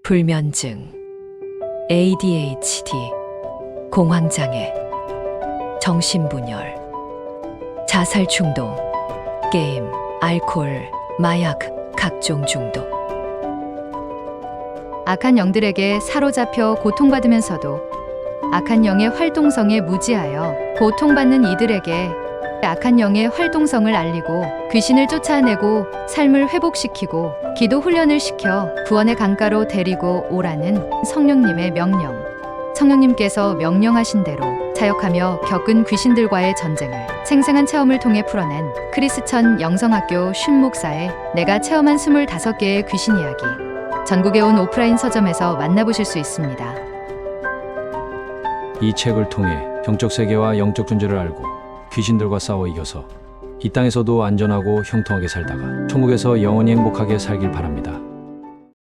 불면증, ADHD, 공황장애, 정신분열, 자살 충동, 게임, 알코올, 마약, 각종 중독. 악한 영들에게 사로잡혀 고통받으면서도 악한 영의 활동성에 무지하여 고통받는 이들에게 악한 영의 활동성을 알리고 귀신을 쫓아내고 삶을 회복시키고 기도 훈련을 시켜 구원의 강가로 데리고 오라는 성령님의 명령. 성령님께서 명령하신 대로 사역하며 겪은 귀신들과의 전쟁을 생생한 체험을 통해 풀어낸 크리스천 영성학교 슌 목사의 내가 체험한 25개의 귀신 이야기. 전국에 온 오프라인 서점에서 만나보실 수 있습니다. 이 책을 통해 영적 세계와 영적 존재를 알고 귀신들과 싸워 이겨서 이 땅에서도 안전하고 형통하게 살다가 천국에서 영원히 행복하게 살길 바랍니다.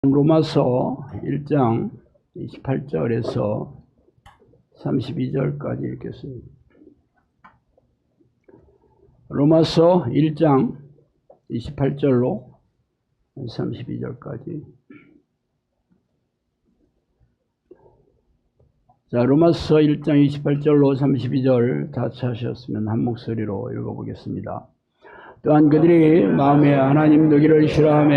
로마서 1장 28절에서 32절까지 읽겠습니다. 로마서 1장 28절로 32절까지. 자, 로마서 1장 28절로 32절 다 찾으셨으면 한 목소리로 읽어보겠습니다. 또한 그들이 마음에 하나님 두기를 싫어하며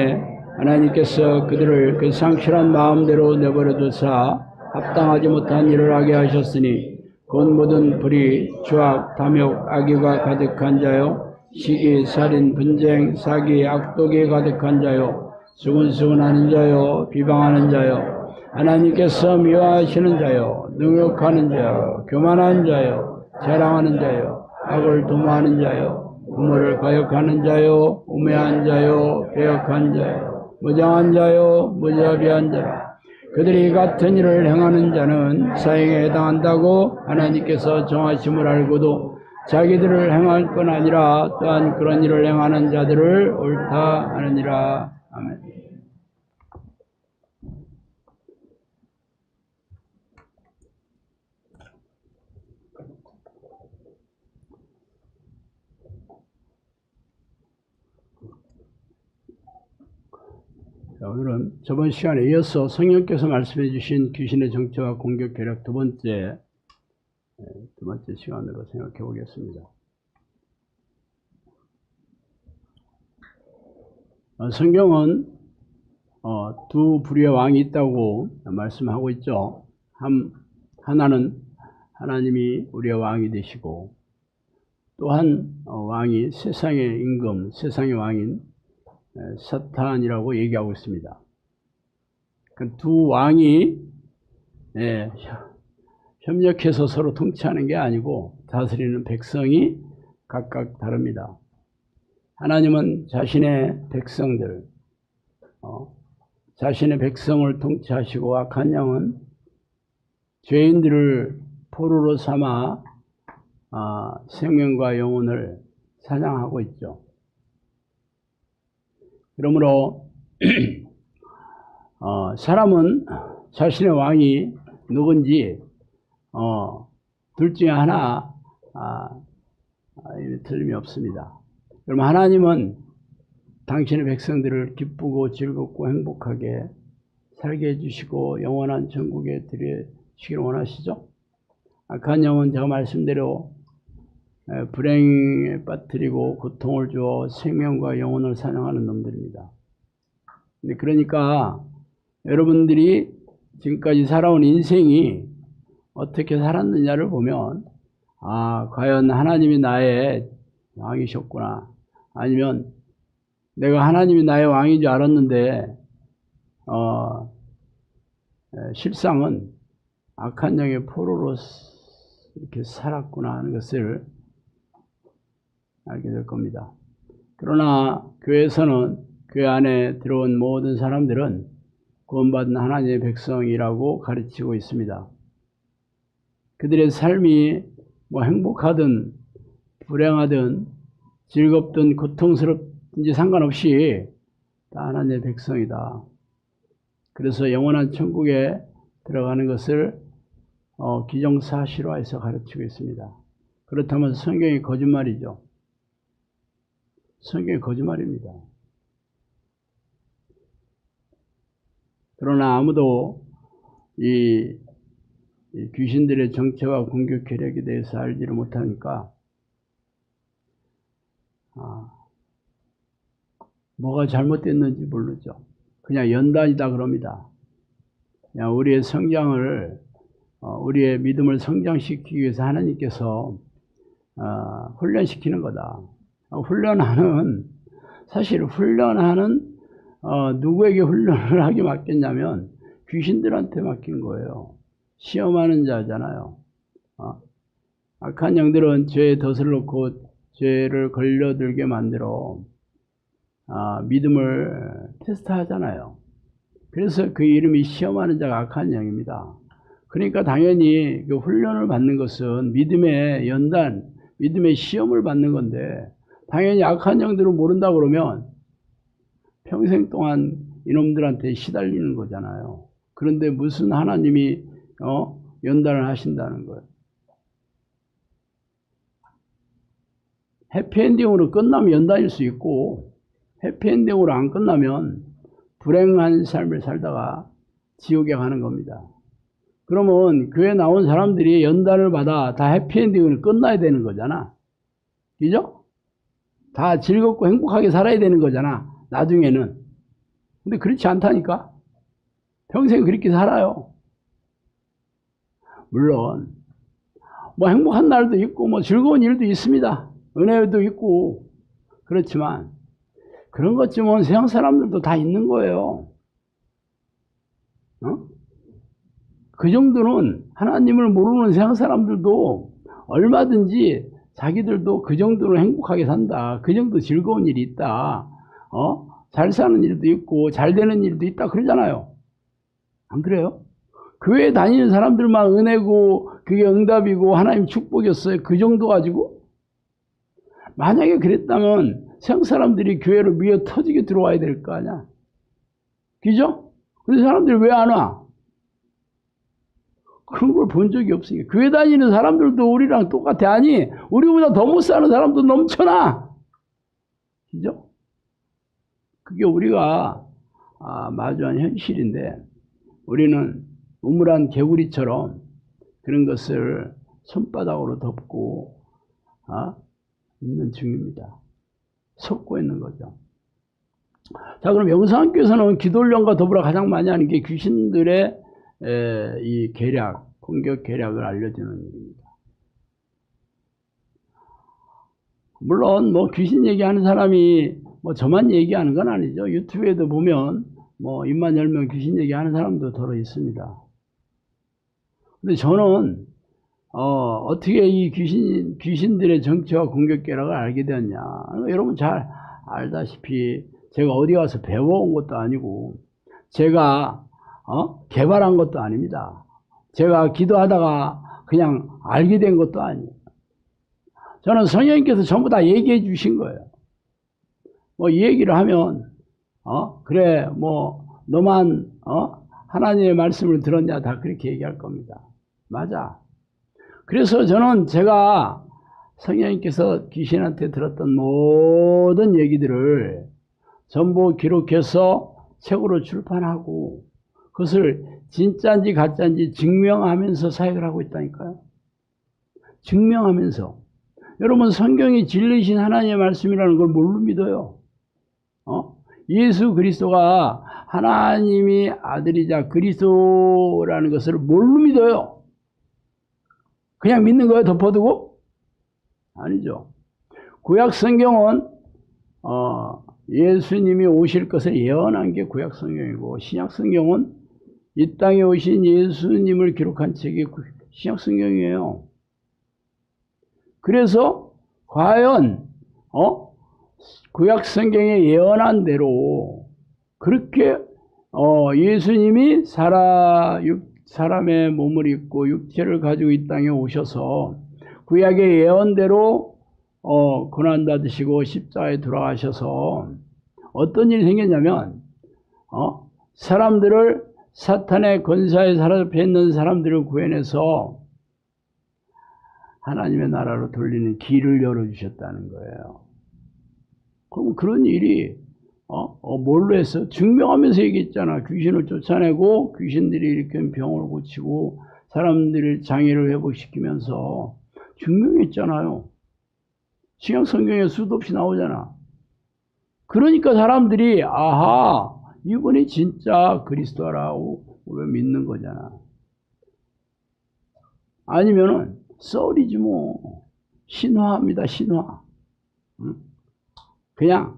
하나님께서 그들을 그 상실한 마음대로 내버려 두사 합당하지 못한 일을 하게 하셨으니 곧 모든 불의, 죄악, 탐욕, 악의가 가득한 자요 시기, 살인, 분쟁, 사기, 악독이 가득한 자요 수군수군하는 자요 비방하는 자요 하나님께서 미워하시는 자요 능욕하는 자요 교만한 자요 자랑하는 자요 악을 도모하는 자요 부모를 가역하는 자요 우매한 자요 배역한 자요 무장한 자요 무자비한 자라. 그들이 같은 일을 행하는 자는 사형에 해당한다고 하나님께서 정하심을 알고도 자기들을 행할 뿐 아니라 또한 그런 일을 행하는 자들을 옳다 하느니라. 아멘. 자, 오늘은 저번 시간에 이어서 성령께서 말씀해 주신 귀신의 정체와 공격 계략 두 번째 시간으로 생각해 보겠습니다. 성경은 두 부류의 왕이 있다고 말씀하고 있죠. 하나는 하나님이 우리의 왕이 되시고 또한 왕이 세상의 임금, 세상의 왕인 사탄이라고 얘기하고 있습니다. 그 두 왕이 협력해서 서로 통치하는 게 아니고 다스리는 백성이 각각 다릅니다. 하나님은 자신의 백성들, 자신의 백성을 통치하시고 악한 영은 죄인들을 포로로 삼아 생명과 영혼을 사냥하고 있죠. 그러므로 사람은 자신의 왕이 누군지 둘 중에 하나 틀림이 없습니다. 그럼 하나님은 당신의 백성들을 기쁘고 즐겁고 행복하게 살게 해주시고 영원한 천국에 들여주시기를 원하시죠? 악한 영은 제가 말씀대로 불행에 빠뜨리고 고통을 주어 생명과 영혼을 사냥하는 놈들입니다. 그러니까 여러분들이 지금까지 살아온 인생이 어떻게 살았느냐를 보면 과연 하나님이 나의 왕이셨구나, 아니면 내가 하나님이 나의 왕인 줄 알았는데 실상은 악한 영의 포로로 이렇게 살았구나 하는 것을 알게 될 겁니다. 그러나 교회에서는 교회 안에 들어온 모든 사람들은 구원받은 하나님의 백성이라고 가르치고 있습니다. 그들의 삶이 행복하든 불행하든 즐겁든 고통스럽든지 상관없이 다 하나님의 백성이다. 그래서 영원한 천국에 들어가는 것을 기정사실화해서 가르치고 있습니다. 그렇다면 성경이 거짓말이죠. 성경이 거짓말입니다. 그러나 아무도 이 귀신들의 정체와 공격 계략에 대해서 알지를 못하니까 뭐가 잘못됐는지 모르죠. 그냥 연단이다 그럽니다. 그냥 우리의 성장을 우리의 믿음을 성장시키기 위해서 하나님께서 훈련시키는 거다. 사실 훈련하는 누구에게 훈련을 하게 맡겼냐면 귀신들한테 맡긴 거예요. 시험하는 자잖아요. 악한 영들은 죄에 덫을 놓고 죄를 걸려들게 만들어 믿음을 테스트하잖아요. 그래서 그 이름이 시험하는 자가 악한 영입니다. 그러니까 당연히 그 훈련을 받는 것은 믿음의 연단, 믿음의 시험을 받는 건데, 당연히 악한 영들은 모른다 그러면 평생 동안 이놈들한테 시달리는 거잖아요. 그런데 무슨 하나님이 연단을 하신다는 거예요. 해피엔딩으로 끝나면 연단일 수 있고, 해피엔딩으로 안 끝나면 불행한 삶을 살다가 지옥에 가는 겁니다. 그러면 교회 나온 사람들이 연단을 받아 다 해피엔딩으로 끝나야 되는 거잖아. 그죠? 다 즐겁고 행복하게 살아야 되는 거잖아, 나중에는. 근데 그렇지 않다니까? 평생 그렇게 살아요. 물론 뭐 행복한 날도 있고 뭐 즐거운 일도 있습니다. 은혜도 있고. 그렇지만 그런 것쯤은 세상 사람들도 다 있는 거예요. 그 정도는 하나님을 모르는 세상 사람들도 얼마든지 자기들도 그 정도로 행복하게 산다, 그 정도 즐거운 일이 있다, 잘 사는 일도 있고 잘 되는 일도 있다 그러잖아요. 안 그래요? 교회 다니는 사람들만 은혜고 그게 응답이고 하나님 축복이었어요. 그 정도 가지고? 만약에 그랬다면 세상 사람들이 교회를 미어 터지게 들어와야 될 거 아니야. 그죠? 근데 사람들이 왜 안 와? 그런 걸 본 적이 없으니까. 교회 다니는 사람들도 우리랑 똑같아. 아니, 우리보다 더 못 사는 사람도 넘쳐나. 그죠? 그게 우리가 마주한 현실인데, 우리는 우물한 개구리처럼 그런 것을 손바닥으로 덮고 있는 중입니다. 속고 있는 거죠. 자, 그럼 영상학교에서는 기도훈련과 더불어 가장 많이 하는 게 귀신들의 이 계략, 공격 계략을 알려주는 일입니다. 물론 뭐 귀신 얘기하는 사람이 뭐 저만 얘기하는 건 아니죠. 유튜브에도 보면 뭐 입만 열면 귀신 얘기하는 사람도 더러 있습니다. 근데 저는 어떻게 이 귀신들의 정체와 공격 계략을 알게 되었냐. 여러분 잘 알다시피 제가 어디 가서 배워온 것도 아니고 제가 개발한 것도 아닙니다. 제가 기도하다가 그냥 알게 된 것도 아니에요. 저는 성령님께서 전부 다 얘기해 주신 거예요. 뭐 이 얘기를 하면 그래 뭐 너만 하나님의 말씀을 들었냐 다 그렇게 얘기할 겁니다. 맞아. 그래서 저는 제가 성령님께서 귀신한테 들었던 모든 얘기들을 전부 기록해서 책으로 출판하고 그것을 진짜인지 가짜인지 증명하면서 사역을 하고 있다니까요. 증명하면서. 여러분 성경이 진리신 하나님의 말씀이라는 걸 뭘로 믿어요? 예수 그리스도가 하나님이 아들이자 그리스도라는 것을 뭘로 믿어요? 그냥 믿는 거예요? 덮어두고? 아니죠. 구약 성경은 예수님이 오실 것을 예언한 게 구약 성경이고 신약 성경은 이 땅에 오신 예수님을 기록한 책이 신약 성경이에요. 그래서 과연 구약 성경에 예언한 대로 그렇게 예수님이 사람의 몸을 입고 육체를 가지고 이 땅에 오셔서 구약의 예언대로 고난받으시고 십자가에 돌아가셔서 어떤 일이 생겼냐면 사람들을 사탄의 권세에 사로잡혀 있는 사람들을 구해내서 하나님의 나라로 돌리는 길을 열어주셨다는 거예요. 그럼 그런 일이 뭘로 했어? 증명하면서 얘기했잖아. 귀신을 쫓아내고 귀신들이 일으킨 병을 고치고 사람들의 장애를 회복시키면서 증명했잖아요. 신약 성경에 수도 없이 나오잖아. 그러니까 사람들이 아하, 이분이 진짜 그리스도라고 우리가 믿는 거잖아. 아니면은 썰이지 뭐. 신화합니다, 신화. 응? 그냥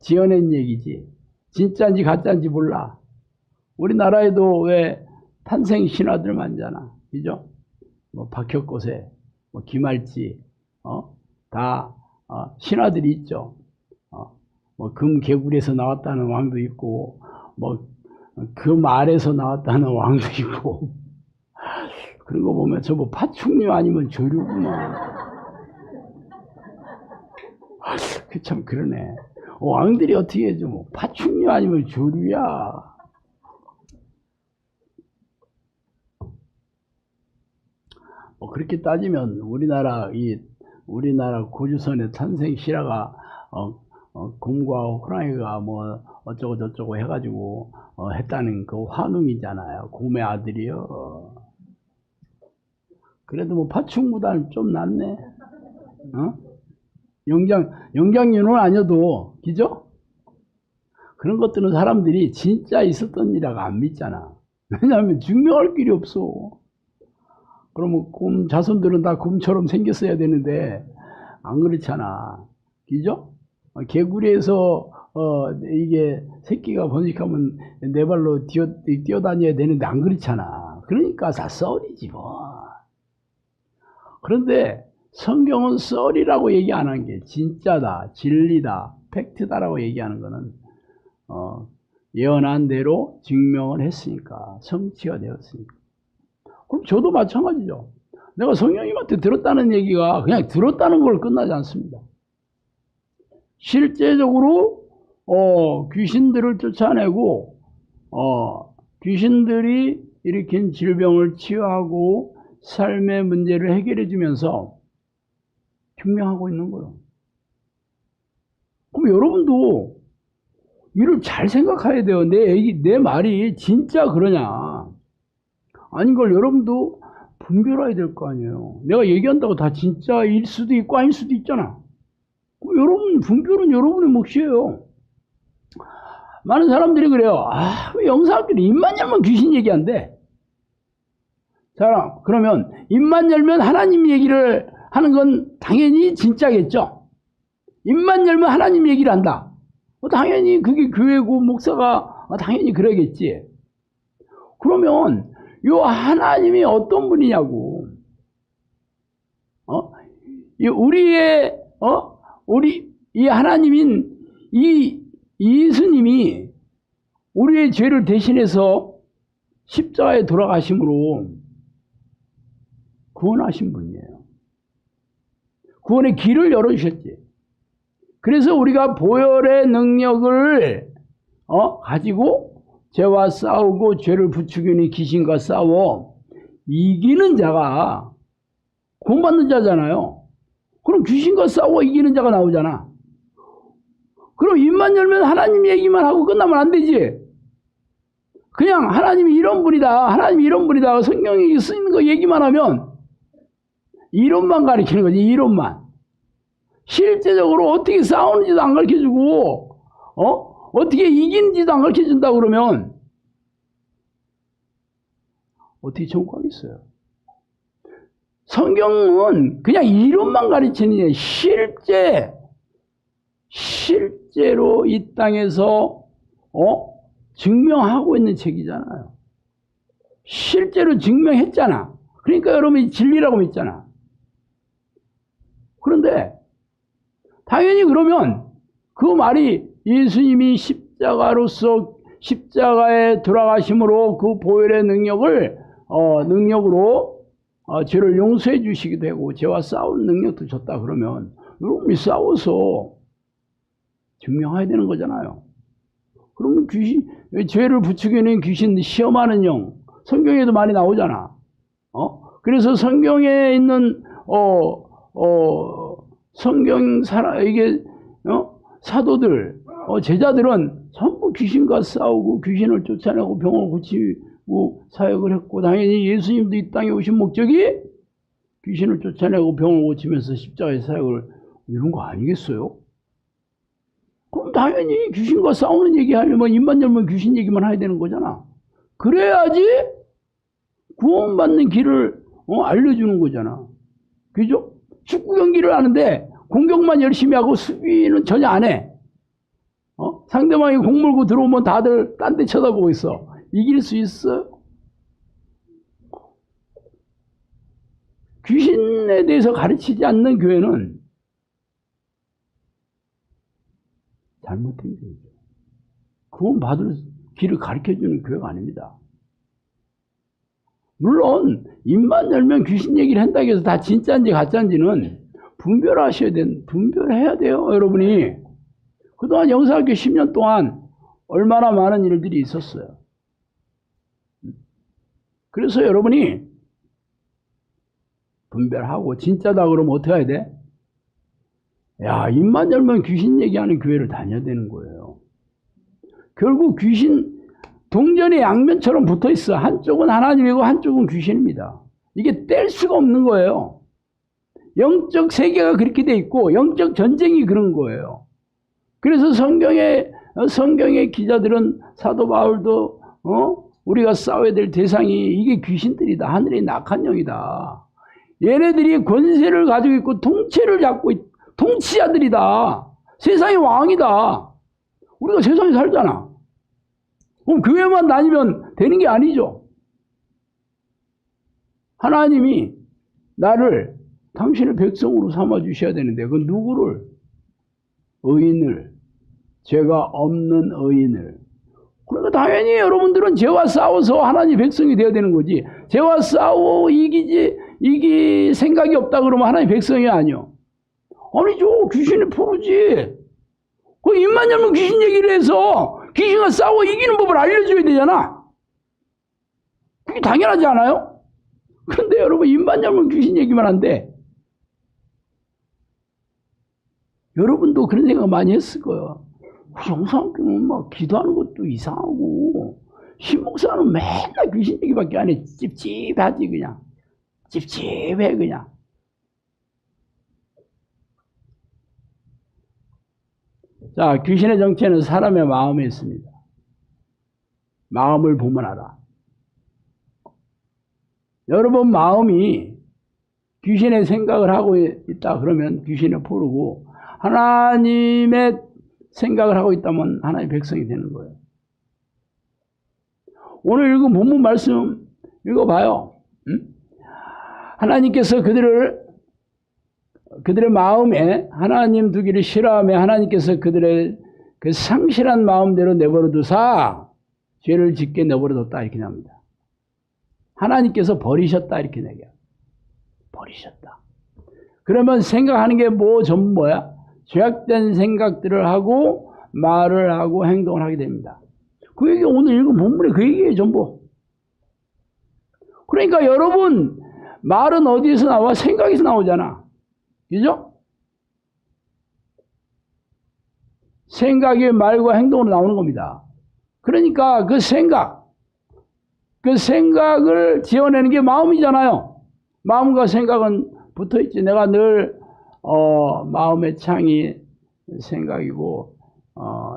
지어낸 얘기지. 진짜인지 가짜인지 몰라. 우리나라에도 왜 탄생 신화들 많잖아. 그죠? 뭐 박혁거세, 뭐 김할지, 다 신화들이 있죠. 뭐 금개구리에서 나왔다는 왕도 있고, 뭐 금알에서 나왔다는 왕도 있고. 그런 거 보면 저 뭐 파충류 아니면 조류구만. 그 참 그러네. 왕들이 어떻게 해줘? 뭐 파충류 아니면 조류야. 뭐 그렇게 따지면 우리나라 고조선의 탄생 실화가 곰과 호랑이가 뭐 어쩌고 저쩌고 해가지고 했다는 그 환웅이잖아요. 곰의 아들이요. 그래도 뭐 파충보다는 좀 낫네. 영장류는 아니어도, 그죠? 그런 것들은 사람들이 진짜 있었던 일이라고 안 믿잖아. 왜냐하면 증명할 길이 없어. 그러면 곰 자손들은 다 곰처럼 생겼어야 되는데 안 그렇잖아. 그죠? 개구리에서 이게 새끼가 번식하면 네 발로 뛰어다녀야 되는데 안 그렇잖아. 그러니까 다 썰이지 뭐. 그런데 성경은 썰이라고 얘기 안 한 게 진짜다, 진리다, 팩트다라고 얘기하는 거는 예언한 대로 증명을 했으니까, 성취가 되었으니까. 그럼 저도 마찬가지죠. 내가 성령님한테 들었다는 얘기가 그냥 들었다는 걸 끝나지 않습니다. 실제적으로 귀신들을 쫓아내고 귀신들이 일으킨 질병을 치유하고 삶의 문제를 해결해 주면서 증명하고 있는 거예요. 그럼 여러분도 이를 잘 생각해야 돼요. 내 말이 진짜 그러냐 아닌 걸 여러분도 분별해야 될 거 아니에요. 내가 얘기한다고 다 진짜일 수도 있고 아닐 수도 있잖아. 여러분 분별은 여러분의 몫이에요. 많은 사람들이 그래요. 왜 영사학교는 입만 열면 귀신 얘기한대. 자, 그러면 입만 열면 하나님 얘기를 하는 건 당연히 진짜겠죠. 입만 열면 하나님 얘기를 한다. 당연히 그게 교회고 목사가 당연히 그러겠지. 그러면 요 하나님이 어떤 분이냐고. 우리 이 하나님인 이 예수님이 우리의 죄를 대신해서 십자가에 돌아가심으로 구원하신 분이에요. 구원의 길을 열어주셨지. 그래서 우리가 보혈의 능력을 가지고 죄와 싸우고 죄를 부추기는 귀신과 싸워 이기는 자가 구원받는 자잖아요. 그럼 귀신과 싸워 이기는 자가 나오잖아. 그럼 입만 열면 하나님 얘기만 하고 끝나면 안 되지. 그냥 하나님이 이런 분이다, 하나님이 이런 분이다 성경에 쓰이는 거 얘기만 하면 이론만 가르치는 거지. 이론만. 실제적으로 어떻게 싸우는지도 안 가르쳐주고 어떻게 이기는지도 안 가르쳐준다 그러면 어떻게 전공하겠어요? 성경은 그냥 이론만 가르치는 게 실제로 이 땅에서 증명하고 있는 책이잖아요. 실제로 증명했잖아. 그러니까 여러분이 진리라고 믿잖아. 그런데 당연히 그러면 그 말이 예수님이 십자가에 돌아가심으로 그 보혈의 능력으로 죄를 용서해 주시기도 하고 죄와 싸우는 능력도 줬다 그러면 여러분이 싸워서 증명해야 되는 거잖아요. 그러면 죄를 부추기는 귀신 시험하는 영 성경에도 많이 나오잖아. 그래서 성경에 있는 성경 이게 사도들 제자들은 전부 귀신과 싸우고 귀신을 쫓아내고 병을 고치고 사역을 했고, 당연히 예수님도 이 땅에 오신 목적이 귀신을 쫓아내고 병을 고치면서 십자가의 사역을 이룬 거 아니겠어요? 그럼 당연히 귀신과 싸우는 얘기 하려면 입만 열면 귀신 얘기만 해야 되는 거잖아. 그래야지 구원받는 길을 알려주는 거잖아. 그죠? 축구 경기를 하는데 공격만 열심히 하고 수비는 전혀 안 해. 상대방이 공 물고 들어오면 다들 딴 데 쳐다보고 있어. 이길 수 있어? 귀신에 대해서 가르치지 않는 교회는 잘못된 교회죠. 구원 받을 길을 가르쳐주는 교회가 아닙니다. 물론 입만 열면 귀신 얘기를 한다고 해서 다 진짜인지 가짜인지는 분별해야 돼요, 여러분이. 그동안 영사학교 10년 동안 얼마나 많은 일들이 있었어요. 그래서 여러분이 분별하고 진짜다 그러면 어떻게 해야 돼? 야, 입만 열면 귀신 얘기하는 교회를 다녀야 되는 거예요. 결국 귀신 동전의 양면처럼 붙어 있어. 한쪽은 하나님이고 한쪽은 귀신입니다. 이게 뗄 수가 없는 거예요. 영적 세계가 그렇게 돼 있고 영적 전쟁이 그런 거예요. 그래서 성경의 기자들은 사도 바울도 우리가 싸워야 될 대상이 이게 귀신들이다. 하늘의 낙한 영이다. 얘네들이 권세를 가지고 있고 통치를 잡고 통치자들이다. 세상의 왕이다. 우리가 세상에 살잖아. 그럼 교회만 다니면 되는 게 아니죠. 하나님이 나를 당신의 백성으로 삼아 주셔야 되는데 그 누구를? 의인을, 죄가 없는 의인을. 그러니까 당연히 여러분들은 죄와 싸워서 하나님 백성이 되어야 되는 거지. 죄와 싸워 이기 생각이 없다 그러면 하나님 백성이 아니요. 아니죠. 귀신이 포르지. 그 입만 열면 귀신 얘기를 해서 귀신과 싸워 이기는 법을 알려줘야 되잖아. 그게 당연하지 않아요? 그런데 여러분 입만 열면 귀신 얘기만 한대. 여러분도 그런 생각 많이 했을 거예요. 영상교는 막 기도하는 것도 이상하고 신목사는 맨날 귀신 얘기밖에 안 해. 찝찝하지 그냥. 찝찝해 그냥. 자, 귀신의 정체는 사람의 마음에 있습니다. 마음을 보면 알아. 여러분 마음이 귀신의 생각을 하고 있다 그러면 귀신을 포르고 하나님의 생각을 하고 있다면 하나님의 백성이 되는 거예요. 오늘 읽은 본문 말씀 읽어봐요. 하나님께서 그들의 마음에 하나님 두기를 싫어하며 하나님께서 그들의 그 상실한 마음대로 내버려 두사 죄를 짓게 내버려 뒀다 이렇게 나옵니다. 하나님께서 버리셨다 이렇게 얘기해요. 버리셨다. 그러면 생각하는 게 전부 뭐야? 죄악된 생각들을 하고 말을 하고 행동을 하게 됩니다. 그 얘기 오늘 읽은 본문에 그 얘기예요 전부. 그러니까 여러분 말은 어디에서 나와? 생각에서 나오잖아. 그죠? 생각이 말과 행동으로 나오는 겁니다. 그러니까 그 생각을 지어내는 게 마음이잖아요. 마음과 생각은 붙어있지. 내가 늘 마음의 창이 생각이고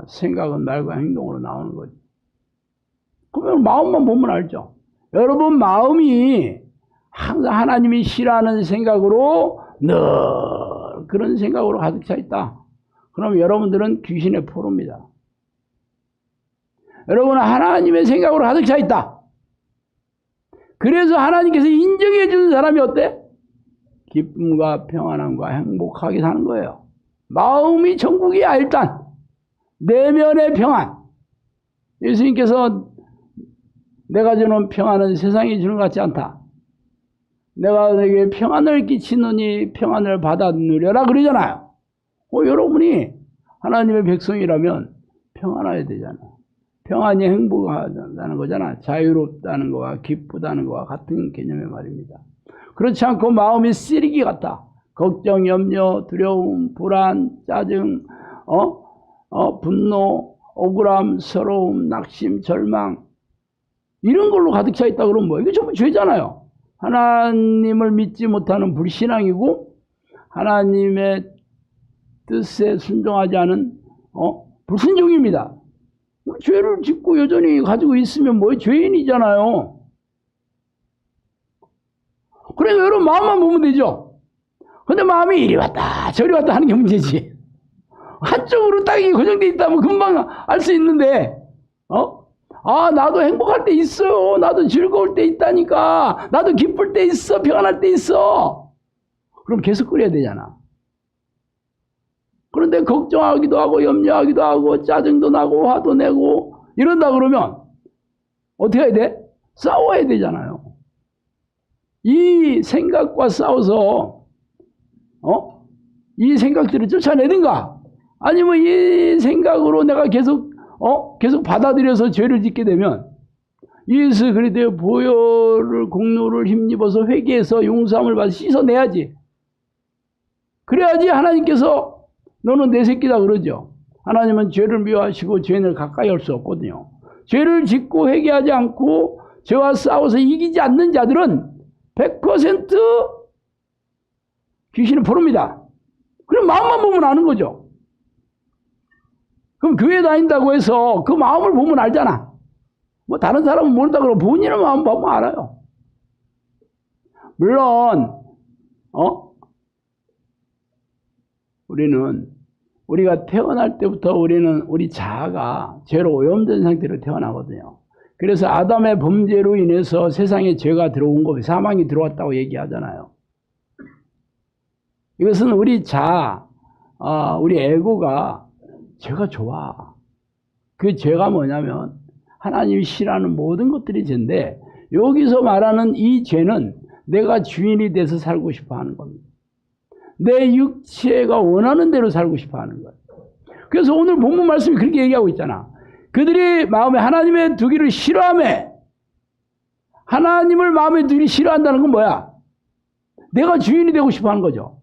생각은 말과 행동으로 나오는 거지. 그러면 마음만 보면 알죠. 여러분 마음이 항상 하나님이 싫어하는 생각으로 늘 그런 생각으로 가득 차 있다. 그럼 여러분들은 귀신의 포로입니다. 여러분은 하나님의 생각으로 가득 차 있다. 그래서 하나님께서 인정해 주는 사람이 어때? 기쁨과 평안함과 행복하게 사는 거예요. 마음이 천국이야 일단. 내면의 평안. 예수님께서 내가 주는 평안은 세상이 주는 것 같지 않다. 내가 너에게 평안을 끼치느니 평안을 받아 누려라 그러잖아요. 여러분이 하나님의 백성이라면 평안해야 되잖아. 평안이 행복하다는 거잖아. 자유롭다는 거와 기쁘다는 거와 같은 개념의 말입니다. 그렇지 않고 마음이 쓰레기 같다. 걱정, 염려, 두려움, 불안, 짜증, 분노, 억울함, 서러움, 낙심, 절망 이런 걸로 가득 차 있다 그러면 뭐 이게 전부 죄잖아요. 하나님을 믿지 못하는 불신앙이고 하나님의 뜻에 순종하지 않은 불순종입니다. 죄를 짓고 여전히 가지고 있으면 뭐 죄인이잖아요. 그러니까 여러분 마음만 보면 되죠. 근데 마음이 이리 왔다 저리 왔다 하는 게 문제지. 한쪽으로 딱 고정되어 있다면 금방 알 수 있는데 나도 행복할 때 있어요. 나도 즐거울 때 있다니까. 나도 기쁠 때 있어. 평안할 때 있어. 그럼 계속 그래야 되잖아. 그런데 걱정하기도 하고 염려하기도 하고 짜증도 나고 화도 내고 이런다 그러면 어떻게 해야 돼? 싸워야 되잖아요. 이 생각과 싸워서 이 생각들을 쫓아내든가 아니면 이 생각으로 내가 계속 받아들여서 죄를 짓게 되면 예수 그리스도의 보혈을 공로를 힘입어서 회개해서 용서함을 받아 씻어내야지. 그래야지 하나님께서 너는 내 새끼다 그러죠. 하나님은 죄를 미워하시고 죄인을 가까이 할 수 없거든요. 죄를 짓고 회개하지 않고 죄와 싸워서 이기지 않는 자들은 100% 귀신을 부릅니다. 그럼 마음만 보면 아는 거죠. 그럼 교회 다닌다고 해서 그 마음을 보면 알잖아. 뭐 다른 사람은 모른다 그러고 본인의 마음 보면 알아요. 물론 우리가 태어날 때부터 우리 자아가 죄로 오염된 상태로 태어나거든요. 그래서 아담의 범죄로 인해서 세상에 죄가 들어온 거, 사망이 들어왔다고 얘기하잖아요. 이것은 우리 자아, 우리 에고가 죄가 좋아. 그 죄가 뭐냐면 하나님이 싫어하는 모든 것들이 죄인데 여기서 말하는 이 죄는 내가 주인이 돼서 살고 싶어 하는 겁니다. 내 육체가 원하는 대로 살고 싶어 하는 거예요. 그래서 오늘 본문 말씀이 그렇게 얘기하고 있잖아. 그들이 마음에 하나님의 두기를 싫어하며 하나님을 마음에 두기 싫어한다는 건 뭐야? 내가 주인이 되고 싶어 하는 거죠.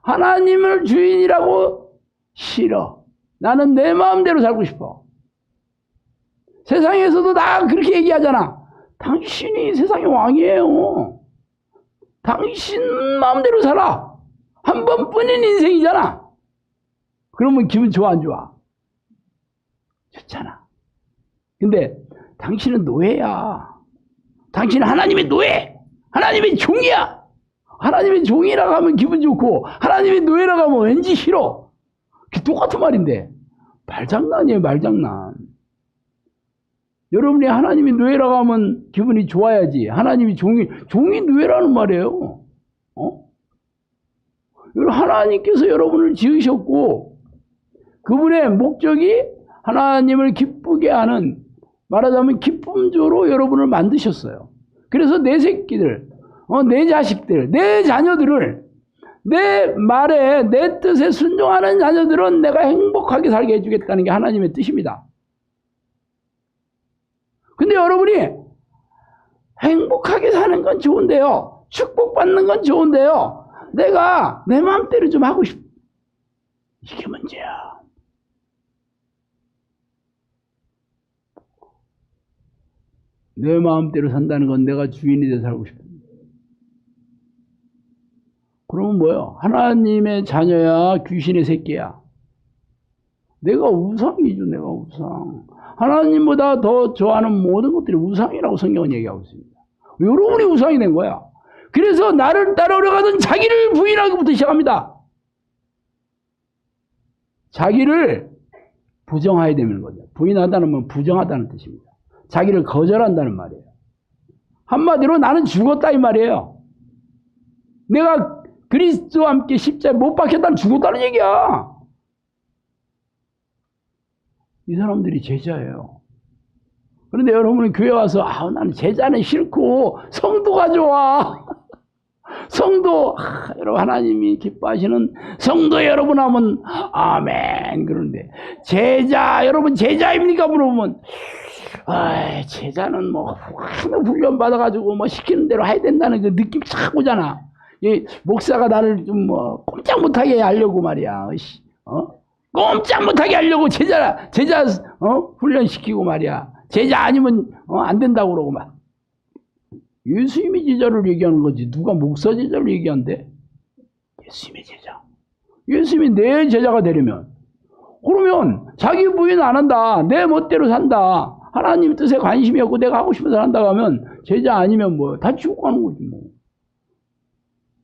하나님을 주인이라고 싫어. 나는 내 마음대로 살고 싶어. 세상에서도 다 그렇게 얘기하잖아. 당신이 세상의 왕이에요. 당신 마음대로 살아. 한 번뿐인 인생이잖아. 그러면 기분 좋아 안 좋아? 좋잖아. 근데 당신은 노예야. 당신은 하나님의 노예. 하나님의 종이야. 하나님의 종이라고 하면 기분 좋고 하나님의 노예라고 하면 왠지 싫어. 그게 똑같은 말인데 말장난이에요. 말장난. 여러분이 하나님이 노예라고 하면 기분이 좋아야지. 하나님이 종이 노예라는 말이에요. 하나님께서 여러분을 지으셨고 그분의 목적이 하나님을 기쁘게 하는, 말하자면 기쁨조로 여러분을 만드셨어요. 그래서 내 새끼들, 내 자식들, 내 자녀들을 내 말에 내 뜻에 순종하는 자녀들은 내가 행복하게 살게 해주겠다는 게 하나님의 뜻입니다. 근데 여러분이 행복하게 사는 건 좋은데요. 축복받는 건 좋은데요. 내가 내 마음대로 좀 하고 싶어. 이게 문제야. 내 마음대로 산다는 건 내가 주인이 돼서 살고 싶어. 그러면 뭐야? 하나님의 자녀야, 귀신의 새끼야. 내가 우상이죠, 내가 우상. 하나님보다 더 좋아하는 모든 것들이 우상이라고 성경은 얘기하고 있습니다. 여러분이 우상이 된 거야. 그래서 나를 따라오려가던 자기를 부인하기부터 시작합니다. 자기를 부정해야 되는 거죠. 부인하다는 건 부정하다는 뜻입니다. 자기를 거절한다는 말이에요. 한마디로 나는 죽었다 이 말이에요. 내가 그리스도와 함께 십자가에 못 박혔다는 죽었다는 얘기야. 이 사람들이 제자예요. 그런데 여러분은 교회 와서 나는 제자는 싫고 성도가 좋아. 성도, 여러분 하나님이 기뻐하시는 성도 여러분 하면 아멘 그러는데 제자, 여러분 제자입니까 물어보면 제자는 뭐 훈련 받아가지고 뭐 시키는 대로 해야 된다는 그 느낌 싹 오잖아. 이 목사가 나를 좀 뭐 꼼짝 못하게 하려고 말이야. 꼼짝 못하게 하려고 제자 훈련시키고 말이야. 제자 아니면 안 된다고 그러고 막. 예수님이 제자를 얘기하는 거지. 누가 목사 제자를 얘기한대? 예수님의 제자. 예수님이 내 제자가 되려면. 그러면 자기 부인 안 한다. 내 멋대로 산다. 하나님 뜻에 관심이 없고 내가 하고 싶은 대로 한다고 하면 제자 아니면 뭐 다 죽고 가는 거지 뭐.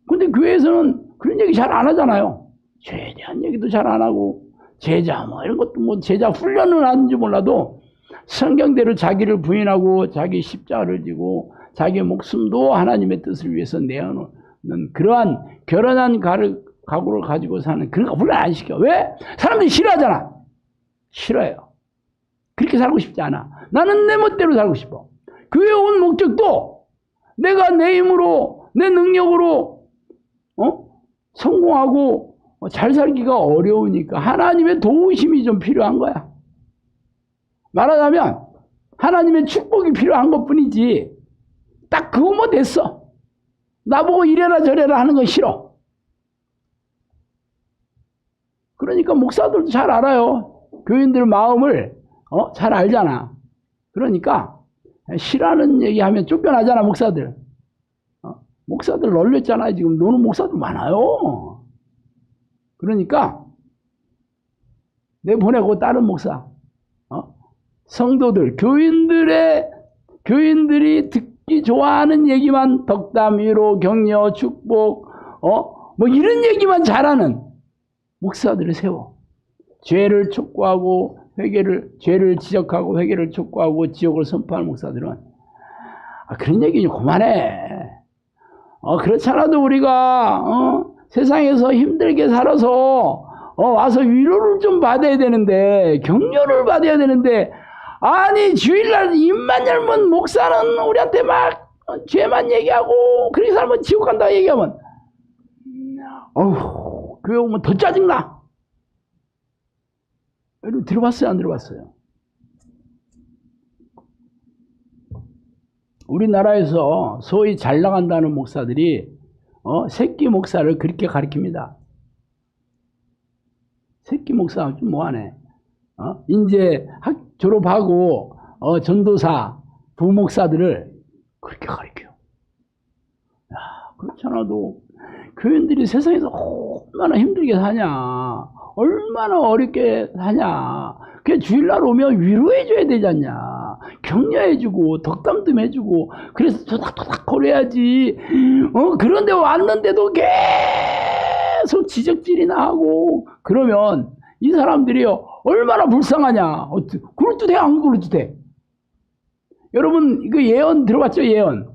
근데 교회에서는 그런 얘기 잘 안 하잖아요. 죄에 대한 얘기도 잘 안 하고 제자 뭐 이런 것도 뭐 제자 훈련을 하는지 몰라도 성경대로 자기를 부인하고 자기 십자가를 지고 자기 목숨도 하나님의 뜻을 위해서 내어놓는 그러한 결연한 각오를 가지고 사는 그런 거 훈련 안 시켜. 왜? 사람들이 싫어하잖아. 싫어요. 그렇게 살고 싶지 않아. 나는 내 멋대로 살고 싶어. 교회 온 목적도 내가 내 힘으로 내 능력으로 성공하고 잘 살기가 어려우니까 하나님의 도우심이 좀 필요한 거야. 말하자면 하나님의 축복이 필요한 것뿐이지 딱 그거면 됐어. 나보고 이래라 저래라 하는 건 싫어. 그러니까 목사들도 잘 알아요. 교인들 마음을 잘 알잖아. 그러니까 싫어하는 얘기하면 쫓겨나잖아 목사들. 목사들 널렸잖아. 지금 노는 목사들 많아요. 그러니까 내보내고 다른 목사 성도들 교인들이 듣기 좋아하는 얘기만 덕담 위로 격려 축복 뭐 이런 얘기만 잘하는 목사들을 세워. 죄를 촉구하고 죄를 지적하고 회개를 촉구하고 지옥을 선포하는 목사들은 그런 얘기 좀 그만해. 그렇잖아도 우리가 세상에서 힘들게 살아서 와서 위로를 좀 받아야 되는데 격려를 받아야 되는데 아니 주일날 입만 열면 목사는 우리한테 막 죄만 얘기하고 그렇게 살면 지옥 간다 얘기하면 교회 오면 더 짜증나. 여러분 들어봤어요 안 들어봤어요? 우리나라에서 소위 잘 나간다는 목사들이 새끼 목사를 그렇게 가르칩니다. 새끼 목사 좀 뭐하네. 이제 졸업하고 전도사 부목사들을 그렇게 가르쳐요. 야, 그렇잖아도 교인들이 세상에서 얼마나 힘들게 사냐, 얼마나 어렵게 사냐. 그 주일날 오면 위로해줘야 되지 않냐, 격려해주고 덕담 좀 해주고 그래서 토닥토닥 거려야지. 그런데 왔는데도 계속 지적질이나 하고 그러면 이 사람들이요 얼마나 불쌍하냐. 그럴듯 해 안 그럴듯 해? 여러분 이거 예언 들어봤죠? 예언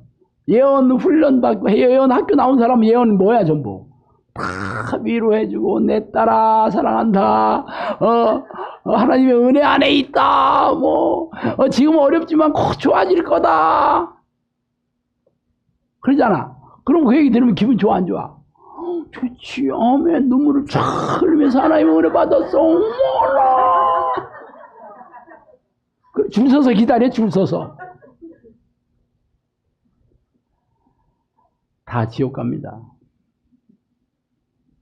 훈련 받고 예언 학교 나온 사람 예언 뭐야 전부 다 위로해주고 내 딸아 사랑한다. 하나님의 은혜 안에 있다. 지금 어렵지만 꼭 좋아질 거다. 그러잖아. 그럼 그 얘기 들으면 기분 좋아 안 좋아? 좋지. 아멘. 눈물을 쫙 흘리면서 하나님의 은혜 받았어. 어머나. 줄 서서 기다려. 줄 서서. 다 지옥 갑니다.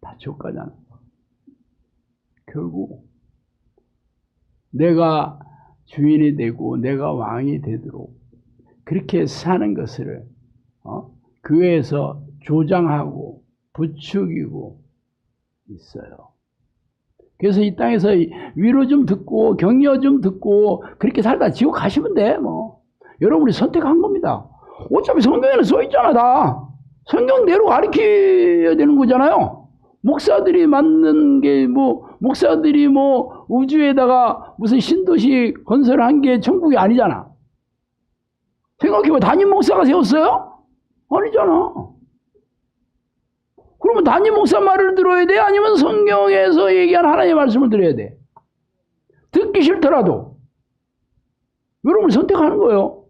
다 지옥 가잖아. 결국 내가 주인이 되고 내가 왕이 되도록 그렇게 사는 것을 교회에서 조장하고 부추기고 있어요. 그래서 이 땅에서 위로 좀 듣고 격려 좀 듣고 그렇게 살다 지옥 가시면 돼. 여러분이 선택한 겁니다. 어차피 성경에는 써 있잖아. 다 성경대로 가르쳐야 되는 거잖아요. 목사들이 만든 게 목사들이 우주에다가 무슨 신도시 건설한 게 천국이 아니잖아. 생각해봐. 담임 목사가 세웠어요? 아니잖아. 그러면 담임 목사 말을 들어야 돼? 아니면 성경에서 얘기한 하나님의 말씀을 들어야 돼? 듣기 싫더라도 여러분이 선택하는 거예요.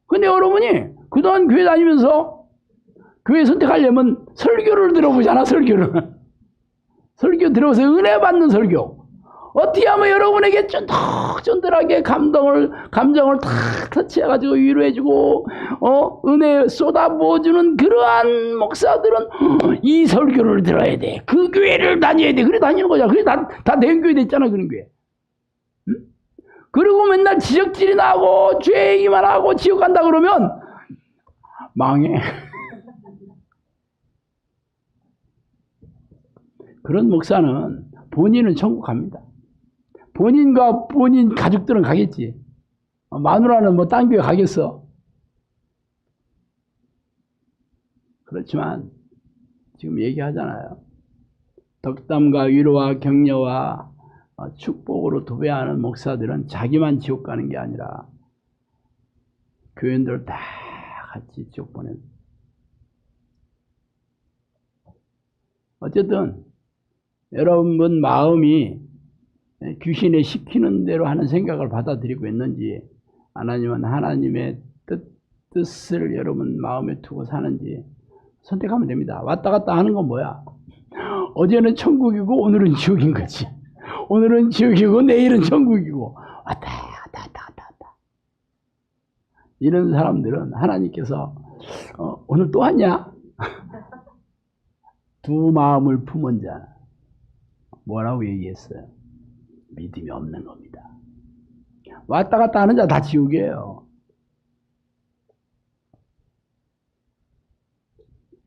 근데 여러분이 그동안 교회 다니면서 교회 선택하려면 설교를 들어보잖아. 설교 들어서 은혜 받는 설교. 어떻게 하면 여러분에게 쫀득쫀득하게 감정을 탁 터치해가지고 위로해주고, 은혜 쏟아부어주는 그러한 목사들은 이 설교를 들어야 돼. 그 교회를 다녀야 돼. 그래 다니는 거잖아. 그래 다 대형교회 됐잖아, 그런 교회. 응? 그리고 맨날 지적질이나 하고, 죄 얘기만 하고, 지옥 간다 그러면, 망해. 그런 목사는 본인은 천국 갑니다. 본인과 본인 가족들은 가겠지. 마누라는 뭐 딴 교회 가겠어. 그렇지만 지금 얘기하잖아요. 덕담과 위로와 격려와 축복으로 도배하는 목사들은 자기만 지옥 가는 게 아니라 교인들 다 같이 지옥 보내는. 어쨌든 여러분 마음이 귀신의 시키는 대로 하는 생각을 받아들이고 있는지, 하나님은 하나님의 뜻을 여러분 마음에 두고 사는지 선택하면 됩니다. 왔다 갔다 하는 건 뭐야? 어제는 천국이고 오늘은 지옥인 거지. 오늘은 지옥이고 내일은 천국이고 왔다 갔다. 이런 사람들은 하나님께서 오늘 또 왔냐? 두 마음을 품은 자 뭐라고 얘기했어요? 믿음이 없는 겁니다. 왔다 갔다 하는 자 다 지옥이에요.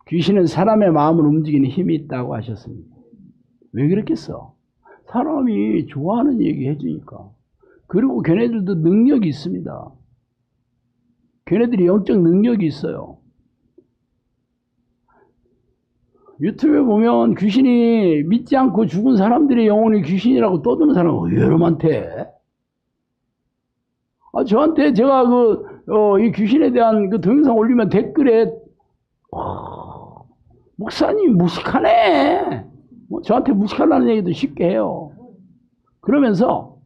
귀신은 사람의 마음을 움직이는 힘이 있다고 하셨습니다. 왜 그랬겠어? 사람이 좋아하는 얘기 해주니까. 그리고 걔네들도 능력이 있습니다. 걔네들이 영적 능력이 있어요. 유튜브에 보면 귀신이 믿지 않고 죽은 사람들의 영혼이 귀신이라고 떠드는 사람은 의외로 많대. 저한테 제가 이 귀신에 대한 그 동영상 올리면 댓글에 목사님 무식하네. 저한테 무식하다는 얘기도 쉽게 해요. 그러면서